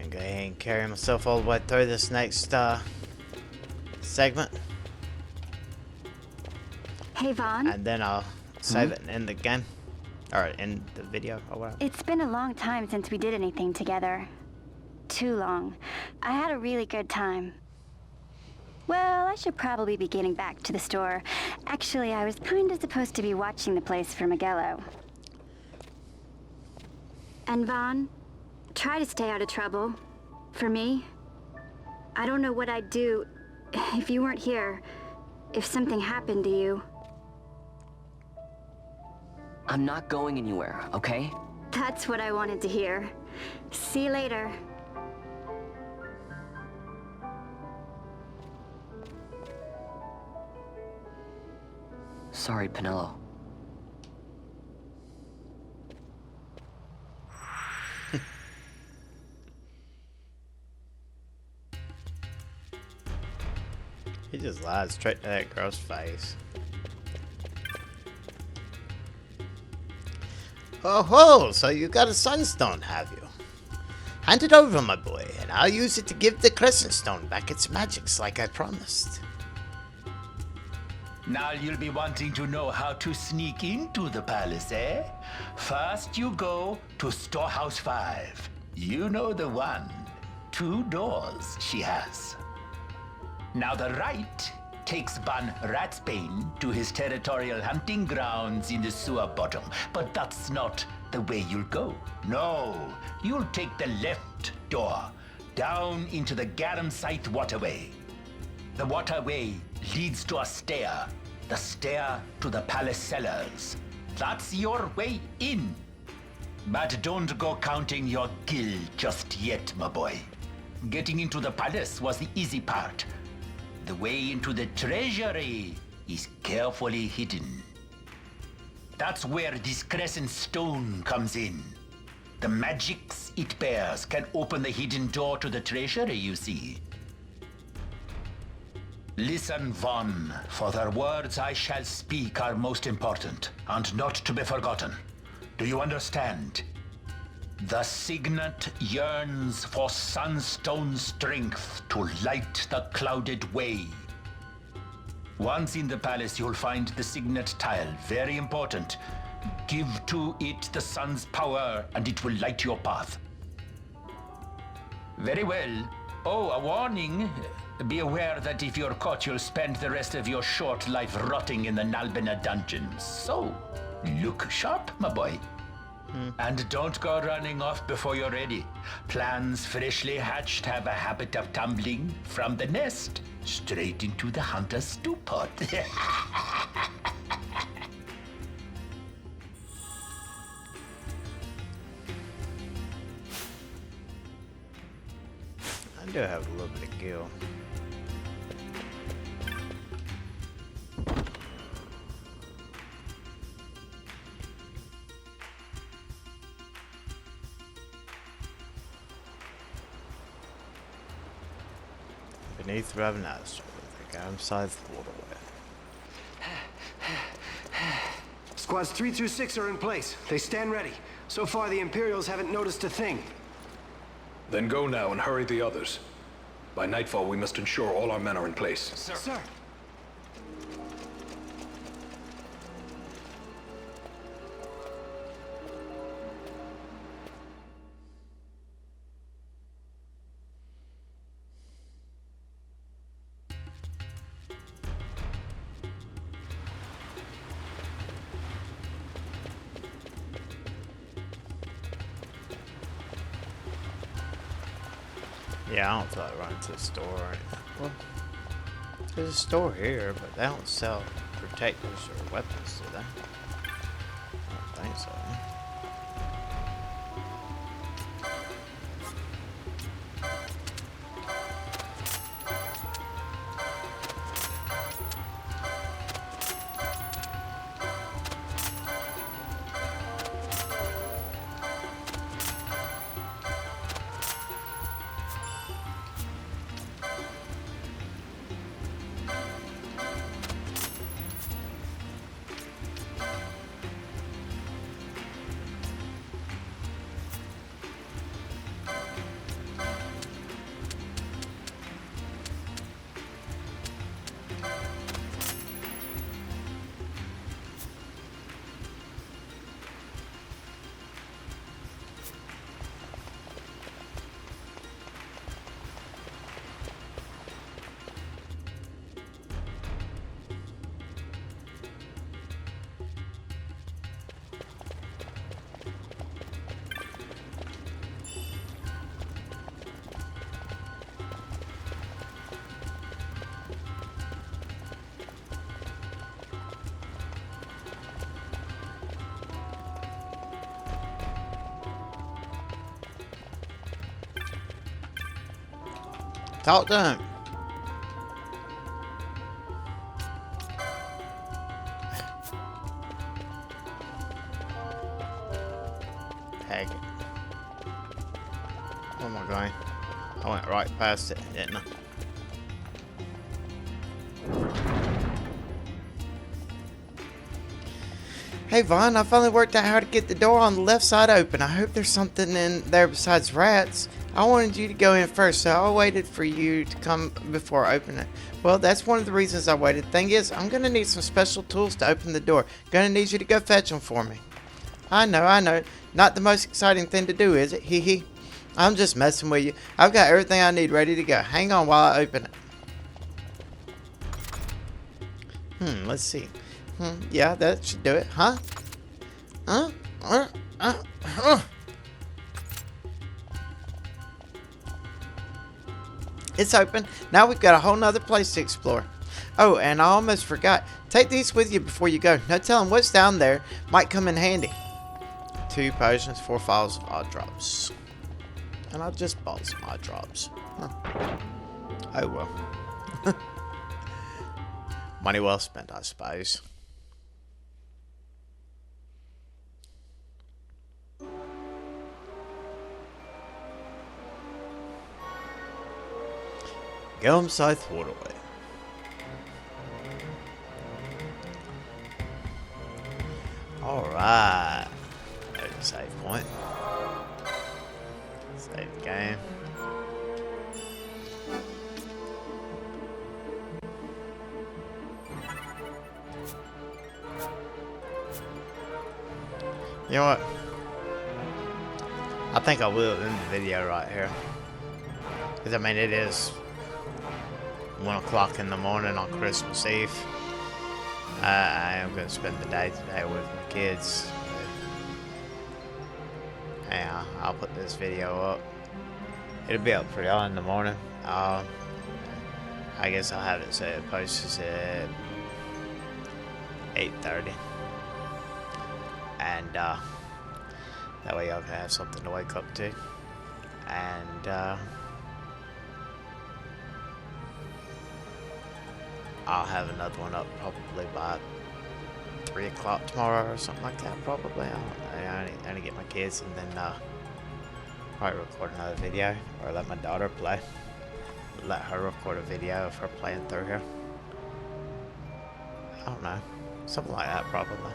Go ahead and carry myself all the way through this next segment. Hey, Vaughn. And then I'll save it and end the game. Or end the video or whatever. It's been a long time since we did anything together. Too long. I had a really good time. Well, I should probably be getting back to the store. Actually, I was kind of supposed to be watching the place for Miguelo. And Vaughn, try to stay out of trouble. For me. I don't know what I'd do if you weren't here. If something happened to you. I'm not going anywhere, okay? That's what I wanted to hear. See you later. Sorry, Pinello. He just lied straight to that girl's face. Oh ho! So you got a Sunstone, have you? Hand it over, my boy, and I'll use it to give the Crescent Stone back its magics like I promised. Now you'll be wanting to know how to sneak into the palace, eh? First you go to Storehouse 5. You know the one. 2 doors she has. Now the right takes Ban Ratsbane to his territorial hunting grounds in the sewer bottom. But that's not the way you'll go. No, you'll take the left door, down into the Garamsythe waterway. The waterway leads to a stair. The stair to the palace cellars. That's your way in. But don't go counting your gil just yet, my boy. Getting into the palace was the easy part. The way into the treasury is carefully hidden. That's where this Crescent Stone comes in. The magics it bears can open the hidden door to the treasury, you see. Listen, Von, for the words I shall speak are most important, and not to be forgotten. Do you understand? The Signet yearns for Sunstone strength to light the clouded way. Once in the palace, you'll find the Signet tile. Very important. Give to it the sun's power, and it will light your path. Very well. Oh, a warning. Be aware that if you're caught, you'll spend the rest of your short life rotting in the Nalbina dungeons. So, look sharp, my boy. And don't go running off before you're ready. Plans freshly hatched have a habit of tumbling from the nest straight into the hunter's stew pot. I do have a little bit of gil. Beneath Ravenast with the Garamsythe waterway. Squads 3 through 6 are in place. They stand ready. So far, the Imperials haven't noticed a thing. Then go now and hurry the others. By nightfall, we must ensure all our men are in place. Sir. Yeah, I don't feel like running to the store. Well, there's a store here, but they don't sell protectors or weapons, do they? I don't think so. Talk to him. Heck. Where am I going? I went right past it, didn't I? Hey Vaughn, I finally worked out how to get the door on the left side open. I hope there's something in there besides rats. I wanted you to go in first, so I waited for you to come before I open it. Well, that's one of the reasons I waited. Thing is, I'm gonna need some special tools to open the door. Gonna need you to go fetch them for me. I know. Not the most exciting thing to do, is it? Hee hee. I'm just messing with you. I've got everything I need ready to go. Hang on while I open it. Let's see. Yeah, that should do it. Huh? It's open. Now we've got a whole nother place to explore. Oh, and I almost forgot. Take these with you before you go. No telling what's down there. Might come in handy. 2 potions, 4 files of odd drops. And I just bought some odd drops. Huh. Oh well. Money well spent, I suppose. Garamsythe waterway. Alright. There's a save point. Save the game. You know what? I think I will end the video right here. Because, I mean, it is 1 o'clock in the morning on Christmas Eve. I am going to spend the day today with my kids. Yeah, I'll put this video up. It'll be up pretty early in the morning. I guess I'll have it so it posts at 8:30. And that way y'all can have something to wake up to. And I'll have another one up probably by 3 o'clock tomorrow or something like that, probably. I need to get my kids and then probably record another video or let my daughter play. Let her record a video of her playing through here. I don't know. Something like that, probably.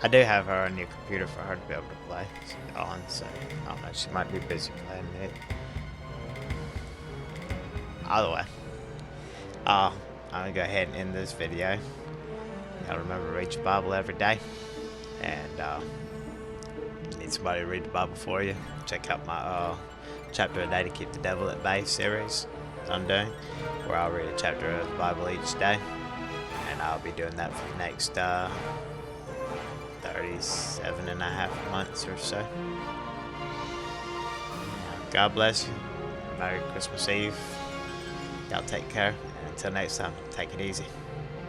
I do have her a new computer for her to be able to play on, so I don't know. She might be busy playing it. Either way. I'm going to go ahead and end this video. Y'all remember to read your Bible every day. And need somebody to read the Bible for you. Check out my Chapter a Day to Keep the Devil at Bay series I'm doing, where I'll read a chapter of the Bible each day. And I'll be doing that for the next 37.5 months or so. God bless you. Merry Christmas Eve. Y'all take care. And until next time, take it easy.